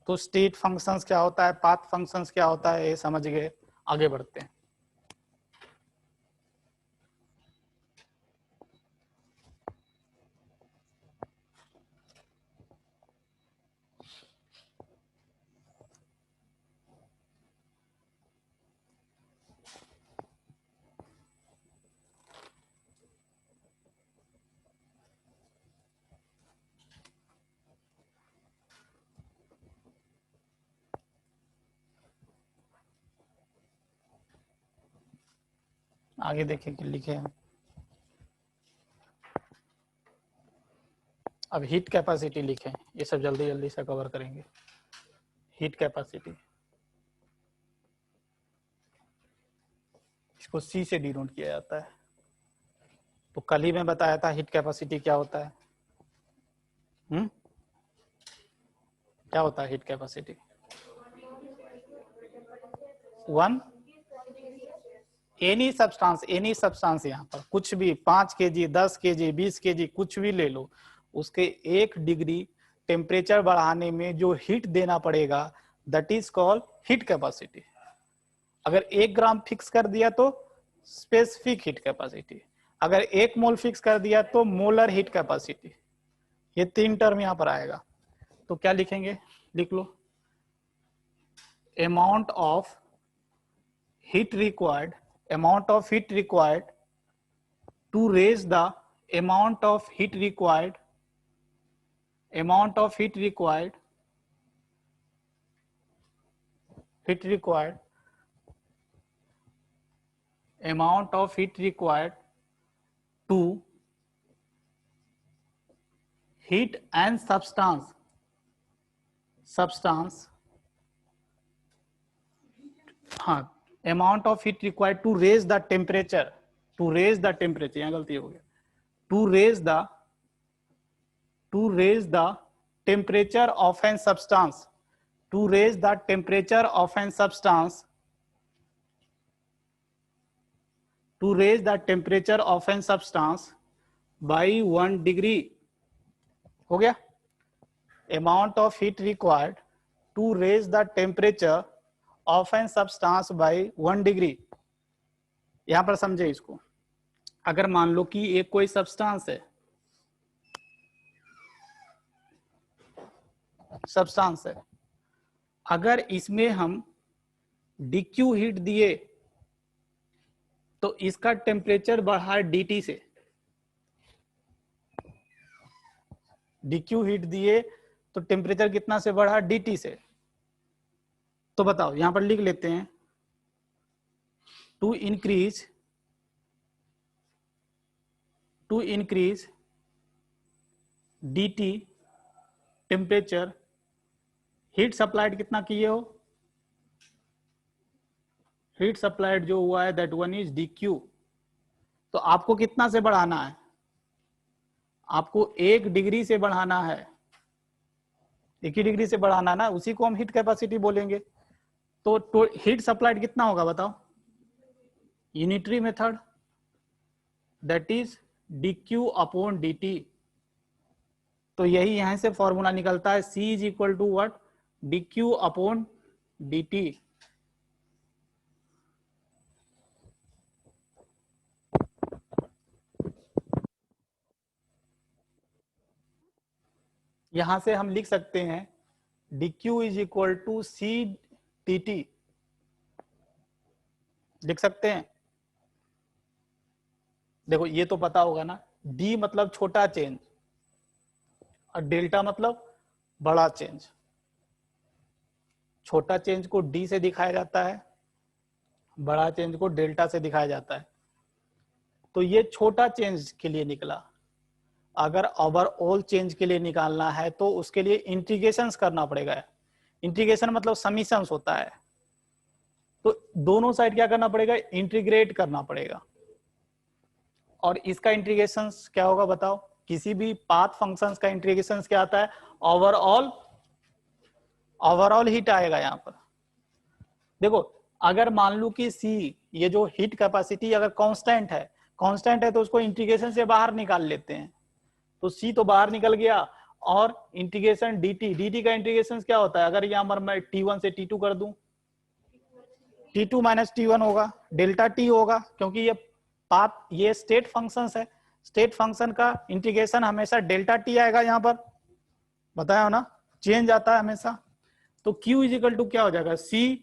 तो स्टेट फंक्शंस क्या होता है, पाथ फंक्शंस क्या होता है, ये समझ गए। आगे बढ़ते हैं। आगे देखें कि लिखे हैं। अब हीट कैपेसिटी लिखें, ये सब जल्दी जल्दी से कवर करेंगे। हीट कैपेसिटी, इसको सी से डिनोट किया जाता है। तो कल ही मैं बताया था हीट कैपेसिटी क्या होता है। क्या होता है हीट कैपेसिटी? 1 एनी सब्सटेंस यहाँ पर कुछ भी 5 kg 10 kg 20 kg कुछ भी ले लो, उसके 1 डिग्री टेम्परेचर बढ़ाने में जो हीट देना पड़ेगा that is called heat capacity. अगर 1 ग्राम फिक्स कर दिया तो स्पेसिफिक हीट कैपेसिटी, अगर 1 मोल फिक्स कर दिया तो मोलर हीट कैपेसिटी। ये 3 टर्म यहाँ पर आएगा। तो क्या लिखेंगे? लिख लो amount of heat required to raise the amount of heat required to heat and substance हाँ amount of heat required to raise the temperature यहाँ गलती हो गया, to raise the temperature of an substance by 1 degree। हो गया? amount of heat required to raise the temperature of an substance by 1 degree। यहां पर समझे इसको। अगर मान लो कि एक कोई सब्सटेंस है, अगर इसमें हम DQ हीट दिए तो इसका टेम्परेचर बढ़ा DT से। DQ हीट दिए तो टेम्परेचर कितना से बढ़ा? DT से। तो बताओ यहां पर लिख लेते हैं to increase DT temperature, heat supplied कितना किए हो? हीट सप्लाइड जो हुआ है दैट वन इज DQ। तो आपको कितना से बढ़ाना है? आपको 1 डिग्री से बढ़ाना है। 1 ही डिग्री से बढ़ाना ना, उसी को हम हीट कैपेसिटी बोलेंगे। तो हीट सप्लाइड कितना होगा बताओ? Unitary method that is DQ upon DT। तो यही यहां से फॉर्मूला निकलता है, C is equal to what? DQ upon DT। यहां से हम लिख सकते हैं DQ is equal to CDT, लिख सकते हैं। देखो ये तो पता होगा ना, D मतलब छोटा चेंज और डेल्टा मतलब बड़ा चेंज। छोटा चेंज को D से दिखाया जाता है, बड़ा चेंज को डेल्टा से दिखाया जाता है। तो ये छोटा चेंज के लिए निकला। अगर ओवरऑल चेंज के लिए निकालना है तो उसके लिए इंटीग्रेशंस करना पड़ेगा। इंटीग्रेशन मतलब समीशंस होता है। तो दोनों साइड क्या करना पड़ेगा? इंटीग्रेट करना पड़ेगा। और इसका इंटीग्रेशंस क्या होगा बताओ? किसी भी पाथ फंक्शंस का इंटीग्रेशंस क्या आता है? ओवरऑल हीट आएगा यहाँ पर। देखो अगर मान लो कि C ये जो हीट कैपेसिटी अगर कांस्टेंट है तो उसको इंटीग्रेशन से बाहर निकाल लेते हैं। तो C तो बाहर निकल गया और इंटीग्रेशन DT का इंटीग्रेशन क्या होता है? अगर यहाँ पर मैं T1 से T2 कर दूं, T2 माइनस T1 होगा, डेल्टा T होगा, क्योंकि ये स्टेट फंक्शन है। स्टेट फंक्शन का इंटीग्रेशन हमेशा डेल्टा T आएगा। यहाँ पर बताया हो ना, चेंज आता है हमेशा। तो Q इज इक्वल टू क्या हो जाएगा? C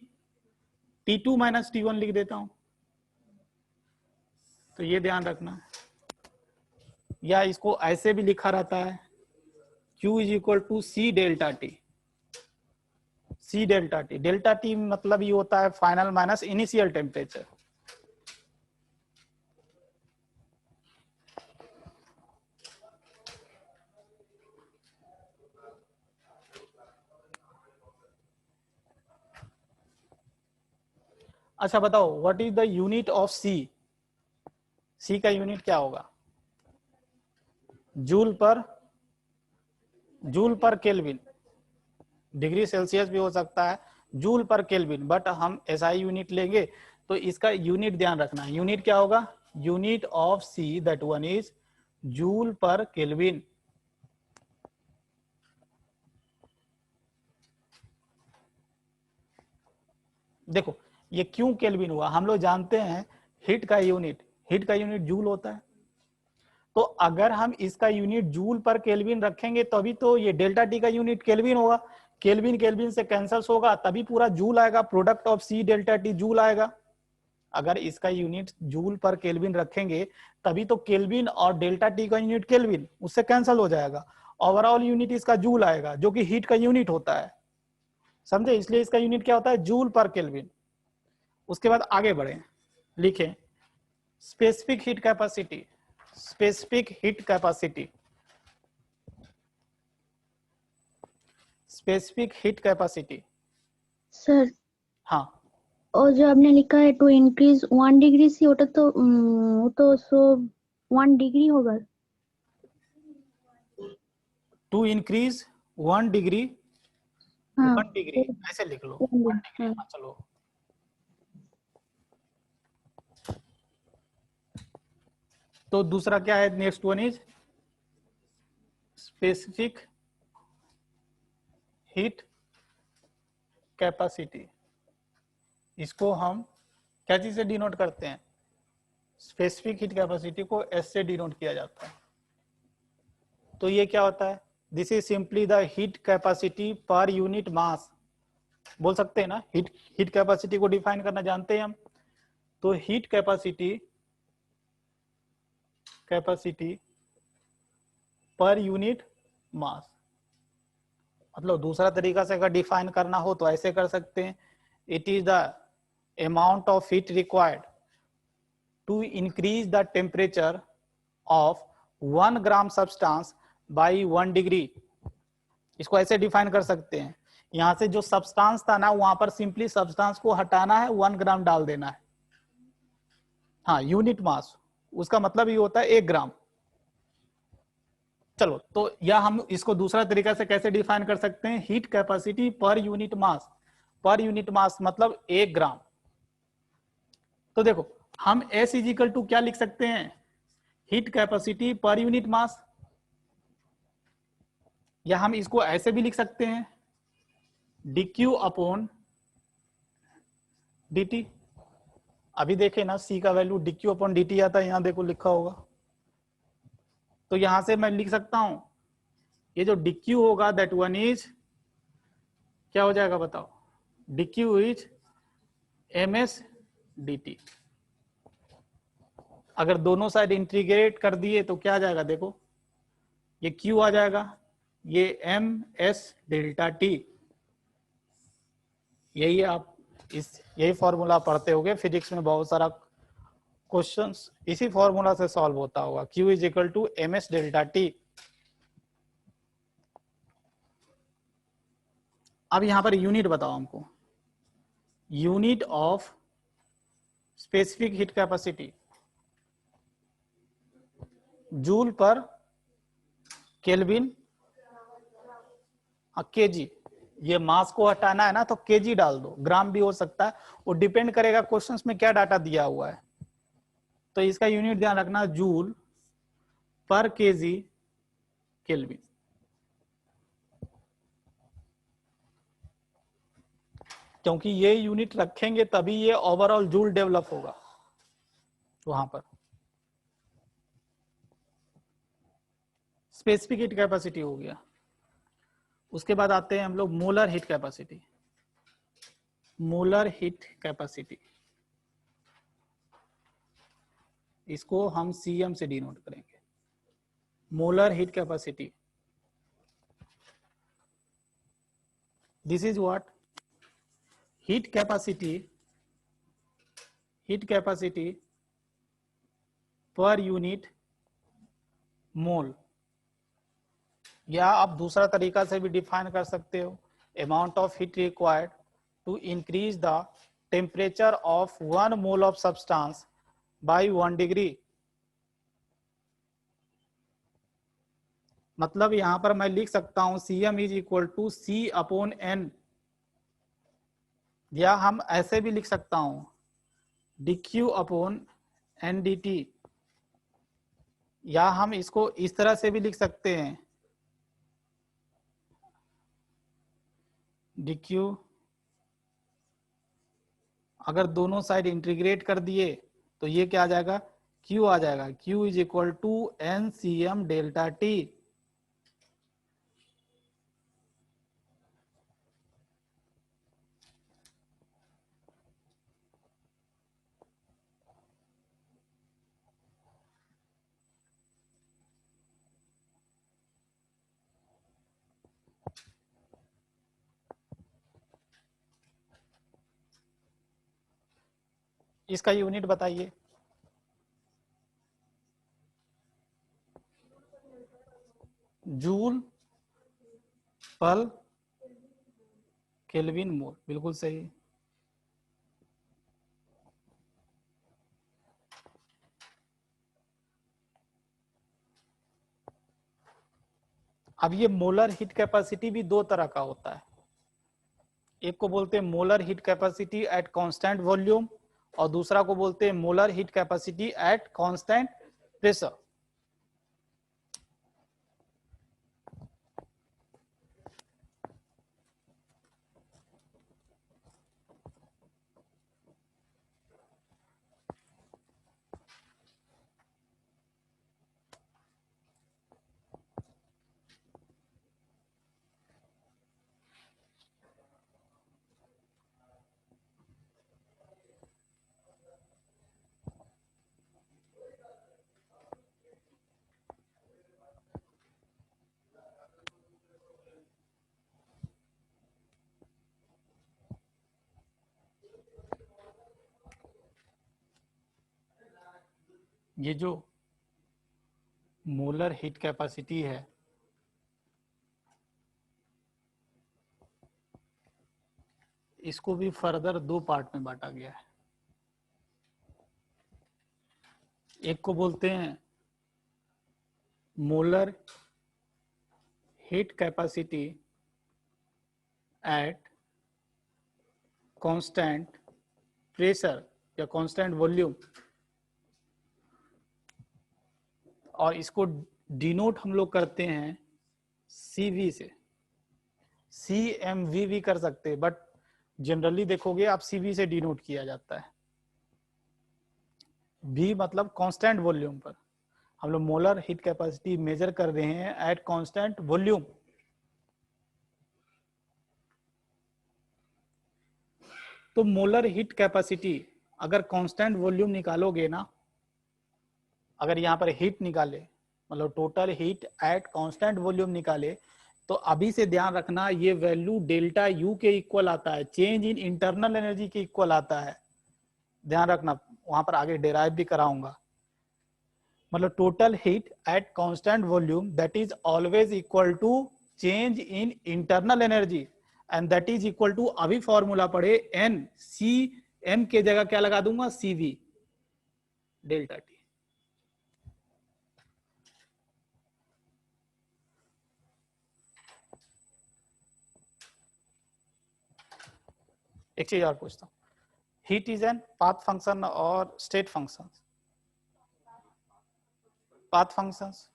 T2 माइनस T1 लिख देता हूं। तो ये ध्यान रखना है, या इसको ऐसे भी लिखा रहता है Q is equal to C delta T। Delta T मतलब ये होता है फाइनल माइनस इनिशियल टेम्परेचर। अच्छा बताओ, what is the unit of C? C का यूनिट क्या होगा? Joule per kelvin, degree Celsius भी हो सकता है, जूल पर केल्विन, बट हम एसआई यूनिट लेंगे तो इसका यूनिट ध्यान रखना है। यूनिट क्या होगा? Unit of see that one is joule per kelvin. देखो ये क्यों केल्विन हुआ? हम लोग जानते हैं हीट का यूनिट जूल होता है, तो अगर हम इसका यूनिट जूल पर केल्विन रखेंगे तभी तो ये डेल्टा टी का यूनिट केल्विन होगा। केल्विन केल्विन से कैंसल होगा तभी पूरा जूल आएगा, product of C delta T joule आएगा। अगर इसका यूनिट जूल पर केल्विन रखेंगे तभी तो केल्विन और डेल्टा टी का यूनिट केल्विन, उससे कैंसिल हो जाएगा, ओवरऑल यूनिट इसका जूल आएगा जो कि हीट का यूनिट होता है, समझे? इसलिए इसका यूनिट क्या होता है? Joule per kelvin. उसके बाद आगे बढ़े, लिखें specific heat capacity. Specific heat capacity, specific heat capacity. Sir, हाँ, और जो आपने लिखा है टू इंक्रीज 1 डिग्री सी, वो तो सो 1 डिग्री होगा। टू इंक्रीज 1 डिग्री, हाँ 1 डिग्री ऐसे लिख लो, 1 1 डिग्री। हाँ। हाँ चलो, तो दूसरा क्या है? Next one is specific heat capacity. इसको हम क्या चीज से डिनोट करते हैं? स्पेसिफिक हीट कैपेसिटी को एस से डिनोट किया जाता है। तो ये क्या होता है? This is simply the heat capacity per unit mass. बोल सकते हैं ना, हीट कैपेसिटी को डिफाइन करना जानते हैं हम। तो heat capacity per unit mass, मतलब दूसरा तरीका से अगर डिफाइन करना हो तो ऐसे कर सकते हैं, it is the amount of heat required to increase the temperature of 1 gram substance by 1 degree. इसको ऐसे डिफाइन कर सकते हैं, यहां से जो सब्सटेंस था ना वहां पर सिंपली सब्सटेंस को हटाना है, 1 ग्राम डाल देना है। हाँ, यूनिट मास उसका मतलब ये होता है 1 ग्राम। चलो, तो या हम इसको दूसरा तरीका से कैसे डिफाइन कर सकते हैं? Heat capacity per unit mass. Per unit mass मतलब 1 ग्राम। तो देखो हम S इजिकल टू क्या लिख सकते हैं? Heat capacity per unit mass, या हम इसको ऐसे भी लिख सकते हैं dq अपॉन dt। अभी देखे ना C का वैल्यू dq अपॉन dt आता है, यहां देखो लिखा होगा। तो यहां से मैं लिख सकता हूं ये जो dq होगा दैट वन इज क्या हो जाएगा बताओ? dq is ms dt। अगर दोनों साइड इंटीग्रेट कर दिए तो क्या आ जाएगा? देखो ये q आ जाएगा, ये ms डेल्टा t। यही आप यही फॉर्मूला पढ़ते होगे फिजिक्स में, बहुत सारा क्वेश्चंस इसी फॉर्मूला से सॉल्व होता होगा। q is equal to ms delta t। अब यहां पर यूनिट बताओ हमको, unit of specific heat capacity joule per kelvin, KG. ये मास को हटाना है ना तो केजी डाल दो, ग्राम भी हो सकता है, वो डिपेंड करेगा क्वेश्चंस में क्या डाटा दिया हुआ है। तो इसका यूनिट ध्यान रखना, जूल पर केजी केल्विन। क्योंकि ये यूनिट रखेंगे तभी ये ओवरऑल जूल डेवलप होगा वहां पर। स्पेसिफिक हीट कैपेसिटी हो गया। उसके बाद आते हैं हम लोग molar heat capacity. Molar heat capacity, इसको हम सीएम से डिनोट करेंगे। Molar heat capacity, this is what? Heat capacity per unit mole, या आप दूसरा तरीका से भी डिफाइन कर सकते हो, amount of heat required to increase the temperature of 1 mole of substance by 1 degree. मतलब यहां पर मैं लिख सकता हूं Cm is equal to C upon N, या हम ऐसे भी लिख सकता हूं dq अपॉन N dt, या हम इसको इस तरह से भी लिख सकते हैं dq, अगर दोनों साइड इंटीग्रेट कर दिए तो ये क्या आ जाएगा, q आ जाएगा, q is equal to NCm delta t। इसका यूनिट बताइए। जूल पर केल्विन मोल, बिल्कुल सही। अब ये मोलर हीट कैपेसिटी भी दो तरह का होता है, एक को बोलते हैं molar heat capacity eight constant volume, और दूसरा को बोलते हैं molar heat capacity at constant pressure. ये जो मोलर हीट कैपेसिटी है, इसको भी फर्दर दो पार्ट में बांटा गया है। एक को बोलते हैं molar heat capacity at constant pressure या कांस्टेंट वॉल्यूम, और इसको डिनोट हम लोग करते हैं CV से। CMV भी कर सकते हैं, बट जनरली देखोगे आप CV से डिनोट किया जाता है। V मतलब कांस्टेंट वॉल्यूम पर, हम लोग मोलर हीट कैपेसिटी मेजर कर रहे हैं एट कांस्टेंट वॉल्यूम। तो मोलर हीट कैपेसिटी अगर कांस्टेंट वॉल्यूम निकालोगे ना, अगर यहाँ पर हीट निकाले, मतलब total heat at constant volume निकाले, तो अभी से ध्यान रखना ये वैल्यू डेल्टा U के इक्वल आता है, चेंज इन इंटरनल एनर्जी के इक्वल आता है। ध्यान रखना, वहां पर आगे डेराइव भी कराऊंगा। मतलब total heat at constant volume that is always equal to change in internal energy, and that is equal to, अभी फॉर्मूला पढ़े, NCm के जगह क्या लगा दूंगा, CV डेल्टा T। एक चीज और पूछता हूँ, heat is an path function और स्टेट फंक्शन? Path functions.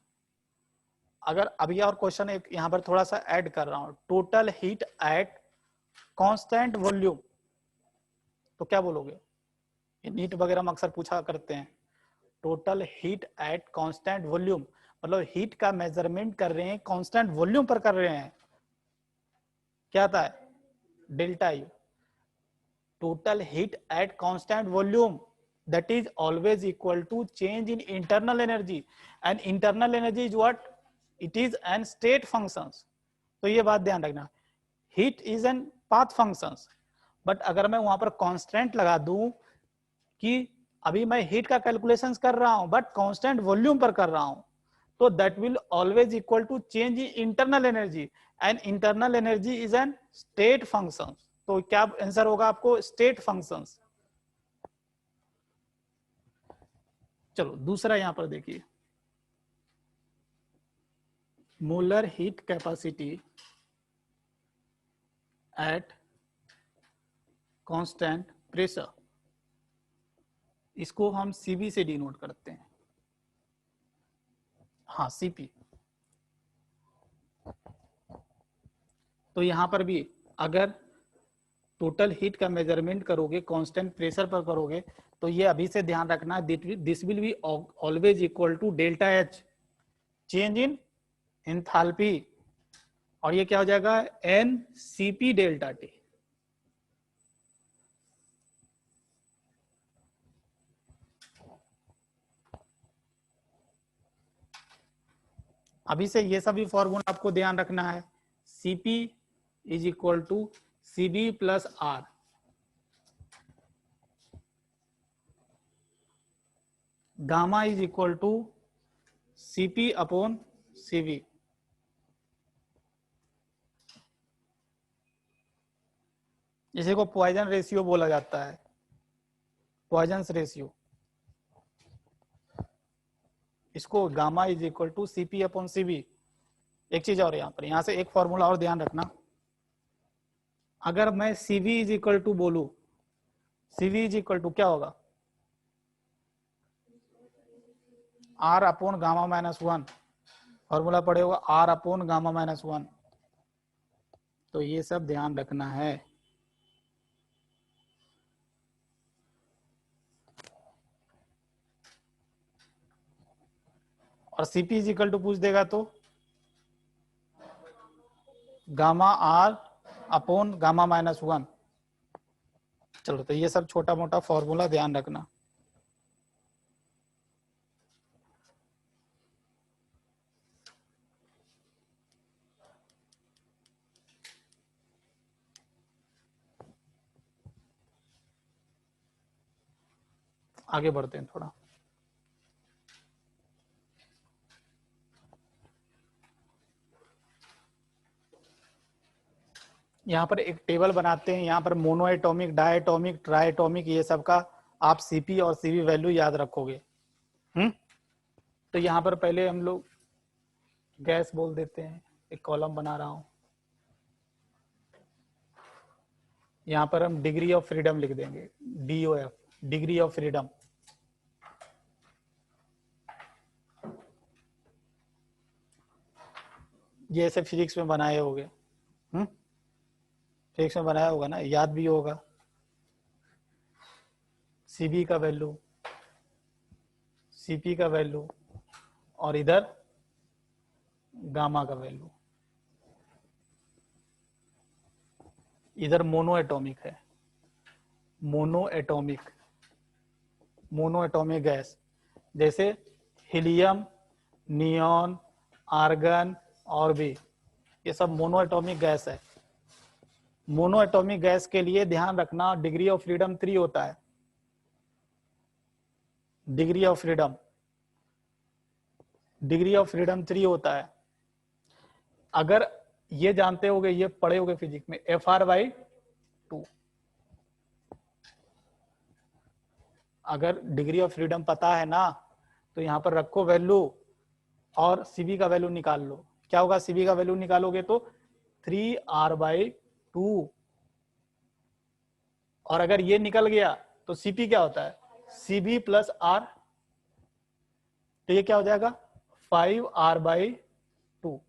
अगर अभी और क्वेश्चन एक यहां पर थोड़ा सा ऐड कर रहा हूं, total heat at constant volume, तो क्या बोलोगे? ये नीट वगैरह में अक्सर पूछा करते हैं। Total heat at constant volume मतलब हीट का मेजरमेंट कर रहे हैं कांस्टेंट वॉल्यूम पर कर रहे हैं, क्या आता है, delta U। total heat at constant volume that is always equal to change in internal energy, and internal energy is what, it is an state functions। तो ये बात ध्यान रखना, heat is an path functions, but अगर मैं वहां पर constant लगा दूं कि अभी मैं heat का calculations कर रहा हूं but constant volume पर कर रहा हूं, तो that will always equal to change in internal energy, and internal energy is an state functions। तो क्या आंसर होगा आपको? State functions. चलो दूसरा यहां पर देखिए, molar heat capacity at constant pressure, इसको हम सीबी से डिनोट करते हैं। हाँ सीपी। तो यहां पर भी अगर टोटल हीट का मेजरमेंट करोगे कांस्टेंट प्रेशर पर करोगे तो ये अभी से ध्यान रखना, this will be always equal to delta H change in enthalpy, और ये क्या हो जाएगा? N CP delta T. अभी से ये सभी फॉर्मूला आपको ध्यान रखना है। CP is equal to CB plus R, gamma is equal to CP upon CV. इसी को पॉइजन रेशियो बोला जाता है, पॉइजन रेशियो। इसको gamma is equal to CP upon CB. एक चीज और यहां से एक फॉर्मूला और ध्यान रखना, अगर मैं सीवी इज इक्वल टू बोलू, सीवी इज इक्वल टू क्या होगा? R upon gamma minus one, formula पड़े होगा R upon gamma minus one. तो ये सब ध्यान रखना है। और सीपी इज इक्वल टू पूछ देगा तो gamma R upon gamma minus one. चलो तो ये सब छोटा मोटा फॉर्मूला ध्यान रखना। आगे बढ़ते हैं थोड़ा। यहाँ पर एक टेबल बनाते हैं, यहाँ पर मोनो एटॉमिक, डायटॉमिक, ट्राइटॉमिक, ये सब का आप सीपी और सीवी वैल्यू याद रखोगे। तो यहाँ पर पहले हम लोग गैस बोल देते हैं, एक कॉलम बना रहा हूं। यहाँ पर हम डिग्री ऑफ फ्रीडम लिख देंगे, DOF, डिग्री ऑफ फ्रीडम। ये ऐसे फिजिक्स में बनाए होगे, फिजिक्स में बनाया होगा ना, याद भी होगा। सीबी का वैल्यू, सीपी का वैल्यू, और इधर गामा का वैल्यू। इधर मोनो एटॉमिक है, mono atomic, mono atomic gas, जैसे हीलियम, नियॉन, आर्गन और भी, ये सब मोनो एटॉमिक गैस है। मोनो एटॉमिक गैस के लिए ध्यान रखना डिग्री ऑफ फ्रीडम 3 होता है, degree of freedom, degree of freedom 3 होता है। अगर ये जानते होगे, ये पढ़े होगे फिजिक्स में, FR/2। अगर डिग्री ऑफ फ्रीडम पता है ना, तो यहां पर रखो वैल्यू और सीबी का वैल्यू निकाल लो। क्या होगा? सीबी का वैल्यू निकालोगे तो 3R/2, और अगर ये निकल गया तो सीपी क्या होता है? CB plus R. तो ये क्या हो जाएगा? 5R/2।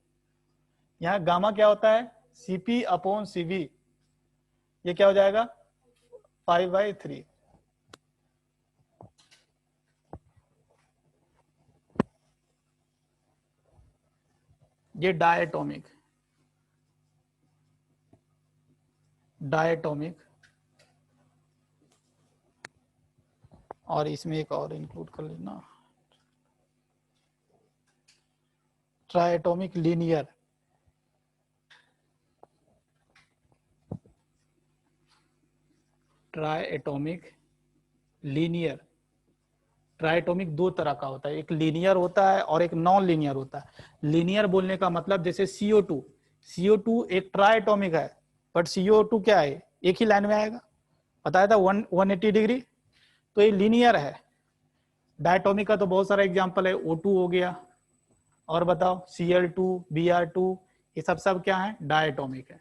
यहां गामा क्या होता है? CP upon CB. ये क्या हो जाएगा? 5/3। ये डायटोमिक, डायटोमिक, और इसमें एक और इंक्लूड कर लेना, triatomic linear. Triatomic linear, triatomic दो तरह का होता है, एक लीनियर होता है और एक नॉन लीनियर होता है। लीनियर बोलने का मतलब जैसे CO2, CO2 एक ट्राइटोमिक है, बट CO2 क्या है? एक ही लाइन में आएगा। बताया था 180 डिग्री, तो ये लीनियर है। डायटोमिक का तो बहुत सारा एग्जांपल है, O2 हो गया, और बताओ Cl2, Br2, ये सब क्या है, डायटोमिक है।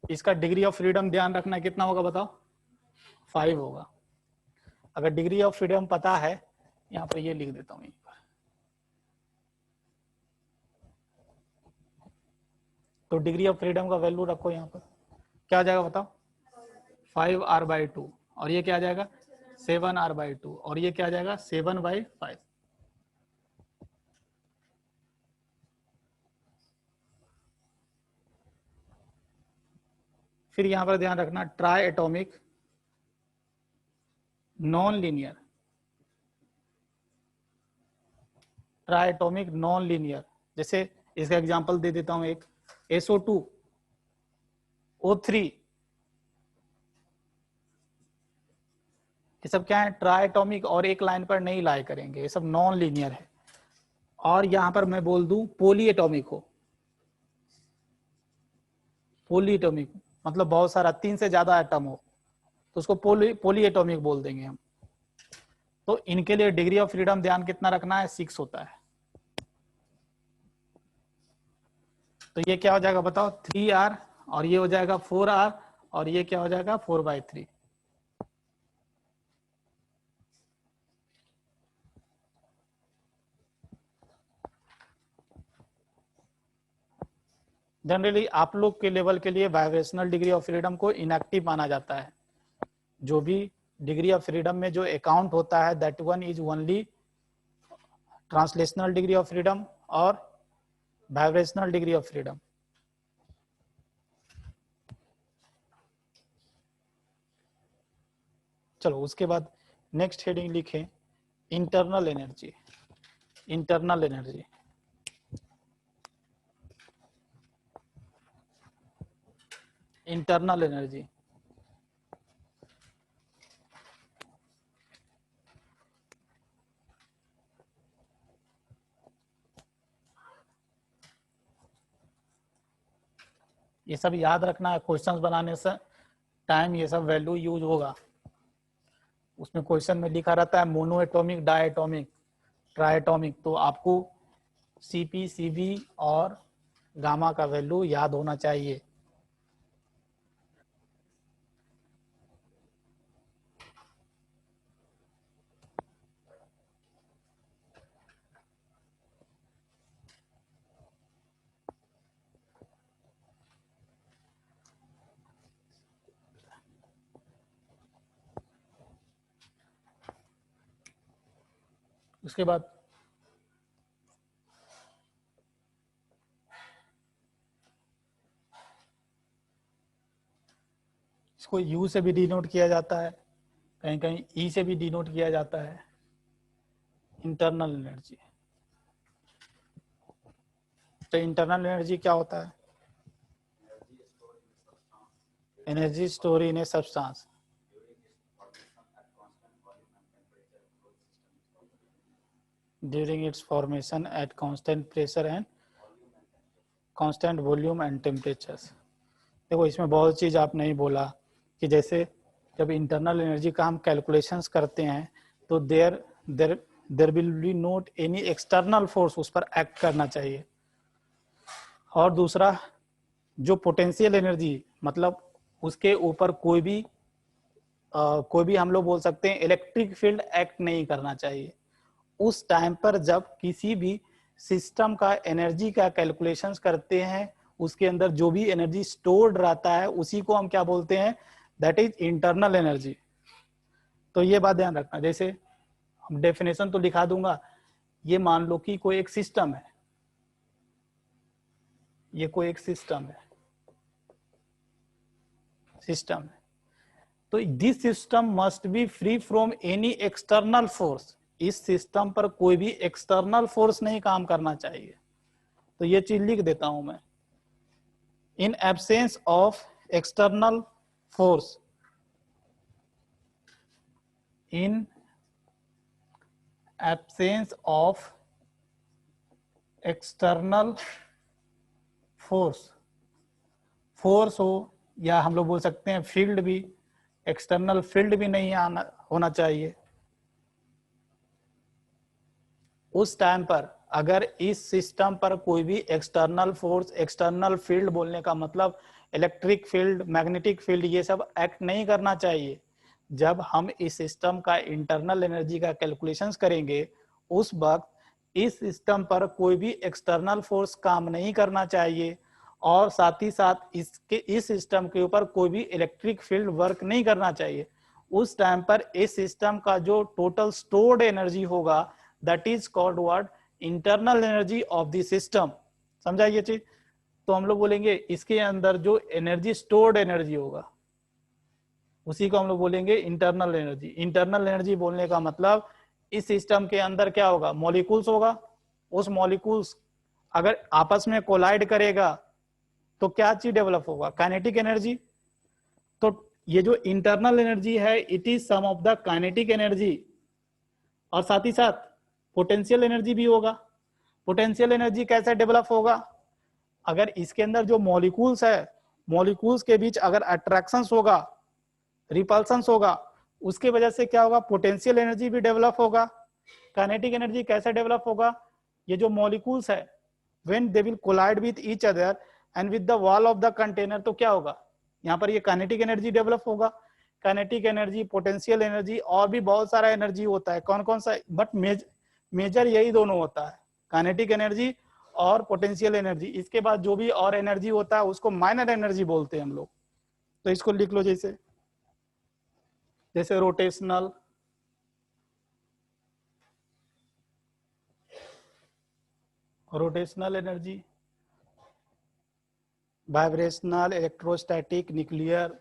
इसका डिग्री ऑफ फ्रीडम ध्यान रखना कितना होगा बताओ, 5 होगा। अगर डिग्री ऑफ फ्रीडम पता है, यहाँ पर ये लिख देता हूँ, तो डिग्री ऑफ फ्रीडम का वैल्यू रखो यहाँ पर, क्या आ जाएगा बताओ, 5r/2, और ये क्या आ जाएगा 7r/2, और ये क्या आ जाएगा 7/5। फिर यहां पर ध्यान रखना, try atomic non linear, try atomic non linear, जैसे इसका एग्जांपल दे देता हूं एक, SO2 O3, ये सब क्या है, ट्राई एटॉमिक, और एक लाइन पर नहीं लाई करेंगे, ये सब नॉन लीनियर है। और यहां पर मैं बोल दूं पोली एटॉमिक हो, पोली एटॉमिक मतलब बहुत सारा 3 से ज्यादा एटम हो, तो उसको पोली एटॉमिक बोल देंगे हम। तो इनके लिए डिग्री ऑफ फ्रीडम ध्यान कितना रखना है, 6 होता है। तो ये क्या हो जाएगा बताओ 3r, और ये हो जाएगा 4r, और ये क्या हो जाएगा 4/3। जनरली आप लोग के लेवल के लिए वाइब्रेशनल डिग्री ऑफ फ्रीडम को इनएक्टिव माना जाता है। जो भी डिग्री ऑफ फ्रीडम में जो अकाउंट होता है, that one is only translational degree of freedom और वाइब्रेशनल डिग्री ऑफ फ्रीडम। चलो उसके बाद नेक्स्ट हेडिंग लिखें, internal energy. Internal energy, internal energy ये सब याद रखना है, क्वेश्चंस बनाने से टाइम ये सब वैल्यू यूज होगा। उसमें क्वेश्चन में लिखा रहता है monoatomic, diatomic, triatomic, तो आपको Cp, Cv और गामा का वैल्यू याद होना चाहिए। उसके बाद इसको U से भी डिनोट किया जाता है, कहीं कहीं E से भी डिनोट किया जाता है, इंटरनल एनर्जी। तो इंटरनल एनर्जी क्या होता है, energy store in a substance during its formation at constant pressure and constant volume and temperatures. देखो इसमें बहुत चीज आप नहीं बोला, कि जैसे जब इंटरनल एनर्जी का हम कैलकुलेशंस करते हैं, तो there there there will be not any external force उस पर एक्ट करना चाहिए। और दूसरा, जो पोटेंशियल एनर्जी, मतलब उसके ऊपर कोई भी हम लोग बोल सकते हैं इलेक्ट्रिक फील्ड एक्ट नहीं करना चाहिए। उस टाइम पर जब किसी भी सिस्टम का एनर्जी का कैलकुलेशंस करते हैं, उसके अंदर जो भी एनर्जी स्टोर्ड रहता है उसी को हम क्या बोलते हैं, दैट इज इंटरनल एनर्जी। तो ये बात ध्यान रखना। जैसे हम डेफिनेशन तो लिखा दूंगा, ये मान लो कि कोई एक सिस्टम है, ये कोई एक सिस्टम है, तो this system must be free from any external force. इस सिस्टम पर कोई भी एक्सटर्नल फोर्स नहीं काम करना चाहिए। तो ये चीज लिख देता हूं मैं, in absence of external force, in absence of external force, force हो, या हम लोग बोल सकते हैं फील्ड भी, एक्सटर्नल फील्ड भी नहीं आना होना चाहिए। उस टाइम पर अगर इस सिस्टम पर कोई भी एक्सटर्नल फोर्स, एक्सटर्नल फील्ड बोलने का मतलब इलेक्ट्रिक फील्ड, मैग्नेटिक फील्ड, ये सब एक्ट नहीं करना चाहिए। जब हम इस सिस्टम का इंटरनल एनर्जी का कैलकुलेशंस करेंगे, उस वक्त इस सिस्टम पर कोई भी एक्सटर्नल फोर्स काम नहीं करना चाहिए, और साथ ही साथ इस सिस्टम के ऊपर कोई भी इलेक्ट्रिक फील्ड वर्क नहीं करना चाहिए। उस टाइम पर इस सिस्टम का जो टोटल स्टोर्ड एनर्जी होगा, that is called what, internal energy of the system. समझा ये चीज? तो हम लोग बोलेंगे इसके अंदर जो एनर्जी, स्टोर्ड एनर्जी होगा, उसी को हम लोग बोलेंगे इंटरनल एनर्जी। इंटरनल एनर्जी बोलने का मतलब इस सिस्टम के अंदर क्या होगा, मॉलिक्यूल्स होगा। उस मॉलिक्यूल्स अगर आपस में कोलाइड करेगा तो क्या चीज डेवलप होगा, काइनेटिक एनर्जी। तो ये जो इंटरनल एनर्जी है, it is sum of the kinetic energy, और साथ ही साथ पोटेंशियल एनर्जी भी होगा। पोटेंशियल एनर्जी कैसे डेवलप होगा, अगर इसके अंदर जो मॉलिक्यूल्स है, मॉलिक्यूल्स के बीच अगर अट्रैक्शंस होगा, रिपल्शंस होगा, उसके वजह से क्या होगा, पोटेंशियल एनर्जी भी डेवलप होगा। काइनेटिक एनर्जी कैसे डेवलप होगा, ये जो मॉलिक्यूल्स है, when they will collide with each other and with the wall of the container, तो क्या होगा, यहाँ पर ये काइनेटिक एनर्जी डेवलप होगा। काइनेटिक एनर्जी, पोटेंशियल एनर्जी, और भी बहुत सारा एनर्जी होता है, कौन कौन सा, बट मेजर यही दोनों होता है, काइनेटिक एनर्जी और पोटेंशियल एनर्जी। इसके बाद जो भी और एनर्जी होता है उसको माइनर एनर्जी बोलते हैं हम लोग। तो इसको लिख लो, जैसे जैसे rotational energy, vibrational, electrostatic, nuclear.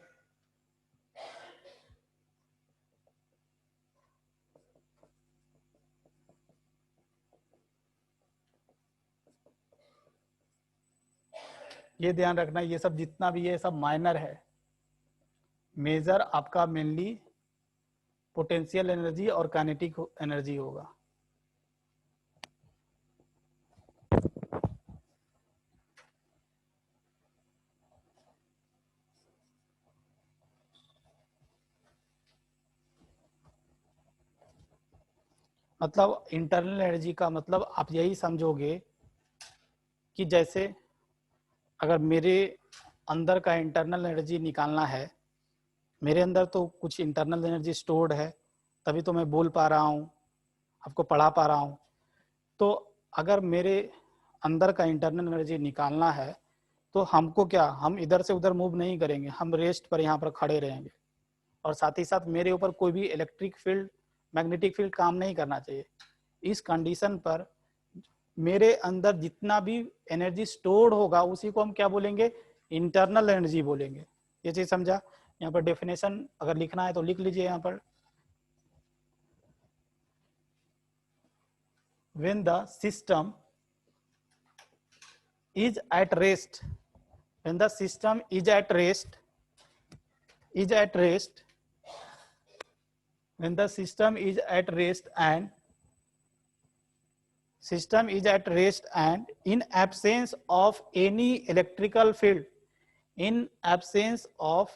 ये ध्यान रखना, ये सब जितना भी है सब माइनर है। मेजर आपका मेनली पोटेंशियल एनर्जी और काइनेटिक एनर्जी होगा। मतलब इंटरनल एनर्जी का मतलब आप यही समझोगे कि जैसे अगर मेरे अंदर का इंटरनल एनर्जी निकालना है, मेरे अंदर तो कुछ इंटरनल एनर्जी स्टोर्ड है, तभी तो मैं बोल पा रहा हूँ, आपको पढ़ा पा रहा हूँ। तो अगर मेरे अंदर का इंटरनल एनर्जी निकालना है, तो हमको क्या, हम इधर से उधर मूव नहीं करेंगे, हम रेस्ट पर यहाँ पर खड़े रहेंगे, और साथ ही साथ मेरे ऊपर कोई भी इलेक्ट्रिक फील्ड, मैग्नेटिक फील्ड काम नहीं करना चाहिए। इस कंडीशन पर मेरे अंदर जितना भी एनर्जी स्टोर्ड होगा, उसी को हम क्या बोलेंगे, इंटरनल एनर्जी बोलेंगे। ये चीज समझा? यहाँ पर डेफिनेशन अगर लिखना है तो लिख लीजिए यहाँ पर। when the system is at rest, when the system is at rest, when the system is at rest and in absence of any electrical field, in absence of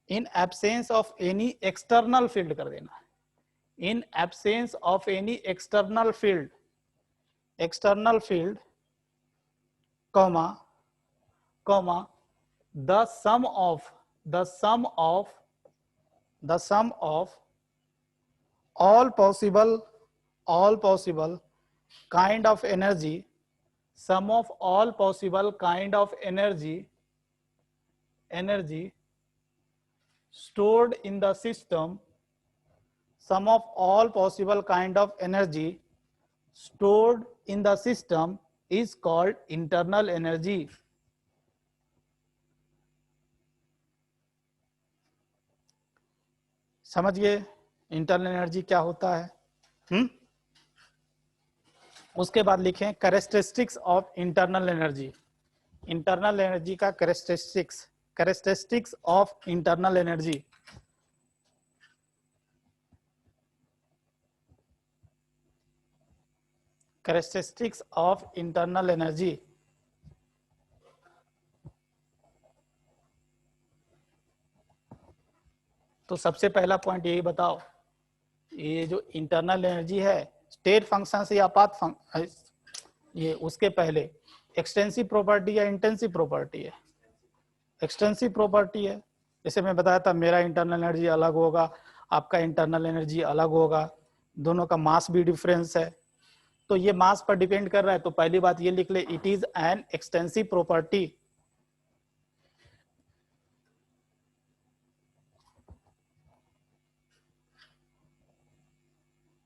any external field कर देना, in absence of any external field, comma, the sum of all possible kind of energy, sum of all possible kind of energy stored in the system, sum of all possible kind of energy stored in the system is called internal energy. समझिए internal energy क्या होता है। उसके बाद लिखें characteristics of internal energy. Internal energy का characteristics of internal energy. Characteristics of internal energy. तो सबसे पहला पॉइंट यही बताओ, ये जो इंटरनल एनर्जी है स्टेट फंक्शन से या पाथ फंक्शन, ये उसके पहले एक्सटेंसिव प्रॉपर्टी या इंटेंसिव प्रॉपर्टी है? एक्सटेंसिव प्रॉपर्टी है। जैसे मैं बताया था मेरा इंटरनल एनर्जी अलग होगा, आपका इंटरनल एनर्जी अलग होगा, दोनों का मास भी डिफरेंस है, तो ये मास पर डिपेंड कर रहा है। तो पहली बात ये लिख ले, it is an extensive property.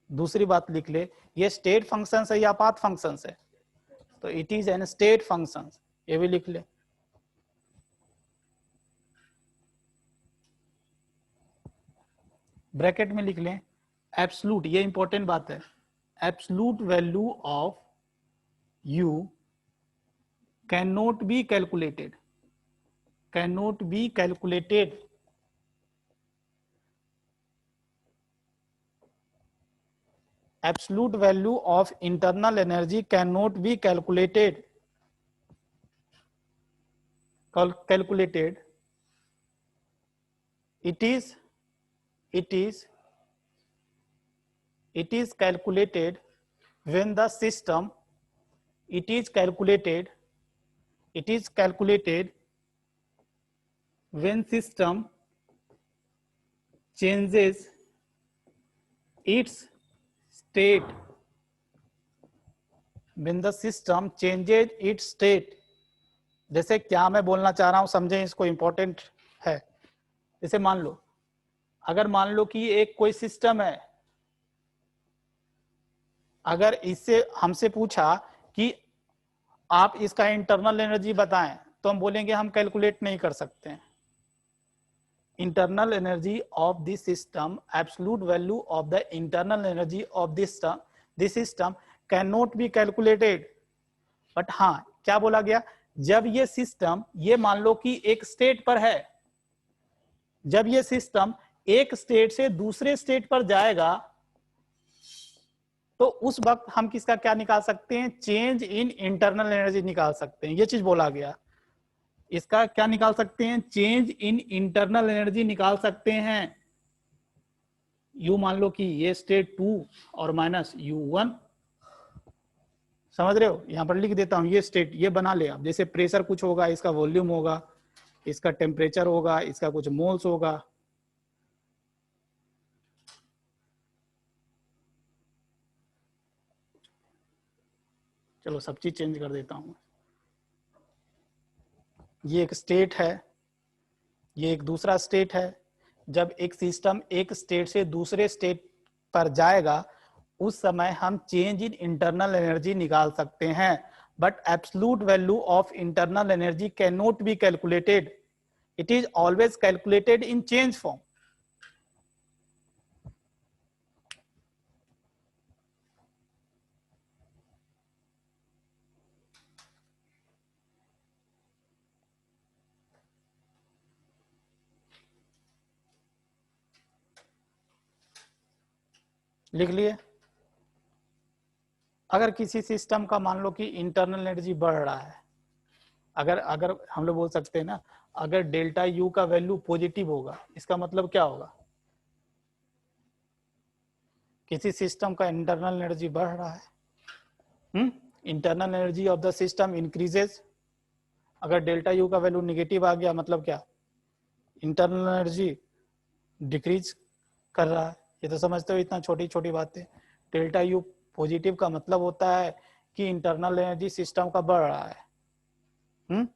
दूसरी बात लिख ले, ये स्टेट फंक्शन है या पाथ फंक्शन है? तो it is an state function, ये भी लिख ले। ब्रैकेट में लिख लें एब्सलूट, ये इंपॉर्टेंट बात है, absolute value of u cannot be calculated, cannot be calculated, absolute value of internal energy cannot be calculated, calculated, it is calculated when the system, it is calculated when system changes its state, when the system changes its state। जैसे क्या मैं बोलना चाह रहा हूं समझें, इसको important है। जैसे मान लो, अगर मान लो कि एक कोई सिस्टम है, अगर इससे हमसे पूछा कि आप इसका इंटरनल एनर्जी बताएं, तो हम बोलेंगे हम कैलकुलेट नहीं कर सकते हैं। Internal energy of this system, absolute value of the internal energy of this system can not be calculated. But हाँ, क्या बोला गया, जब ये सिस्टम, ये मान लो कि एक स्टेट पर है, जब ये सिस्टम एक स्टेट से दूसरे स्टेट पर जाएगा, तो उस वक्त हम किसका क्या निकाल सकते हैं, चेंज इन इंटरनल एनर्जी निकाल सकते हैं। ये चीज बोला गया, इसका क्या निकाल सकते हैं, चेंज इन इंटरनल एनर्जी निकाल सकते हैं। यू मान लो कि ये स्टेट 2 और माइनस U1, समझ रहे हो, यहां पर लिख देता हूं ये स्टेट, ये बना ले आप। जैसे प्रेशर कुछ होगा, इसका वॉल्यूम होगा, इसका टेम्परेचर होगा, इसका कुछ मोल्स होगा। चलो सब चीज चेंज कर देता हूं। ये एक स्टेट है, ये एक दूसरा स्टेट है। जब एक सिस्टम एक स्टेट से दूसरे स्टेट पर जाएगा, उस समय हम चेंज इन इंटरनल एनर्जी निकाल सकते हैं। But absolute value of internal energy can not be calculated, it is always calculated in change form. लिख लिए। अगर किसी सिस्टम का मान लो कि इंटरनल एनर्जी बढ़ रहा है, अगर हम लोग बोल सकते हैं ना, अगर डेल्टा यू का वैल्यू पॉजिटिव होगा, इसका मतलब क्या होगा, किसी सिस्टम का इंटरनल एनर्जी बढ़ रहा है। Internal energy of the system increases. अगर डेल्टा यू का वैल्यू निगेटिव आ गया, मतलब क्या, इंटरनल एनर्जी डिक्रीज कर रहा है। ये तो समझते हो, इतना छोटी छोटी बातें। डेल्टा यू पॉजिटिव का मतलब होता है कि इंटरनल एनर्जी सिस्टम का बढ़ रहा है।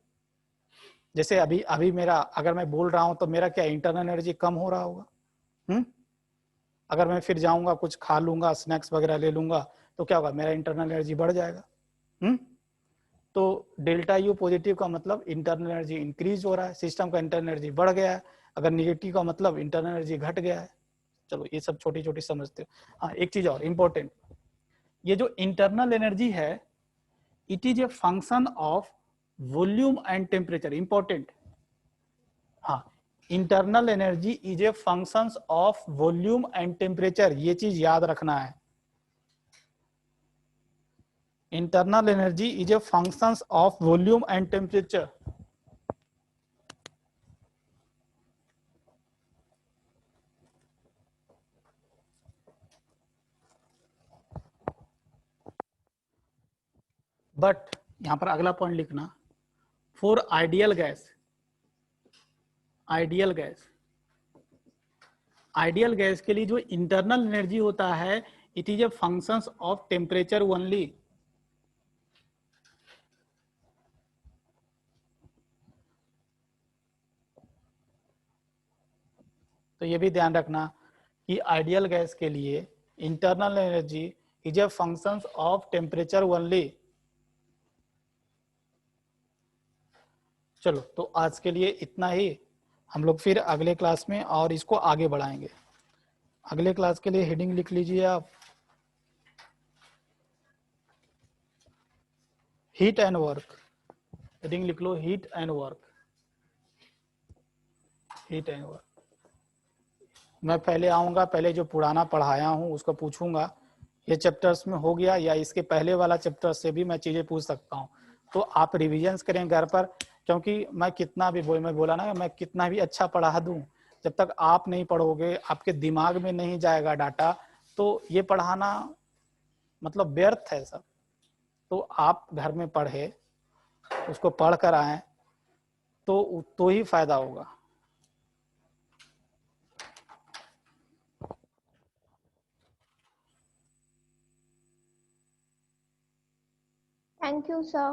जैसे अभी मेरा, अगर मैं बोल रहा हूं तो मेरा क्या इंटरनल एनर्जी कम हो रहा होगा। अगर मैं फिर जाऊंगा कुछ खा लूंगा, स्नैक्स वगैरह ले लूंगा, तो क्या होगा, मेरा इंटरनल एनर्जी बढ़ जाएगा। तो डेल्टा यू पॉजिटिव का मतलब इंटरनल एनर्जी इंक्रीज हो रहा है, सिस्टम का इंटरनल एनर्जी बढ़ गया है। अगर निगेटिव का मतलब इंटरनल एनर्जी घट गया है। चलो ये सब छोटी छोटी समझते हो। हाँ, एक चीज और इम्पोर्टेंट, ये जो इंटरनल एनर्जी है, it is a function of volume and temperature. Important, हाँ, internal energy is a function of volume and temperature, ये चीज याद रखना है। Internal energy is a function of volume and temperature. But यहां पर अगला पॉइंट लिखना, for ideal gas, ideal gas, ideal gas के लिए जो इंटरनल एनर्जी होता है, it is a functions of temperature only. तो ये भी ध्यान रखना कि आइडियल गैस के लिए internal energy is a functions of temperature only. चलो तो आज के लिए इतना ही, हम लोग फिर अगले क्लास में और इसको आगे बढ़ाएंगे। अगले क्लास के लिए हेडिंग लिख लीजिए आप, हीट एंड वर्क। हेडिंग लिख लो, heat and work, heat and work. मैं पहले आऊंगा, पहले जो पुराना पढ़ाया हूँ उसको पूछूंगा ये चैप्टर्स में हो गया या इसके पहले वाला चैप्टर से भी मैं चीजें पूछ सकता हूँ। तो आप रिविजन्स करें घर पर, क्योंकि मैं कितना भी मैं बोला ना, मैं कितना भी अच्छा पढ़ा दूं, जब तक आप नहीं पढ़ोगे, आपके दिमाग में नहीं जाएगा डाटा, तो ये पढ़ाना मतलब व्यर्थ है सब। तो आप घर में पढ़े, उसको पढ़ कर आए तो ही फायदा होगा। Thank you, sir.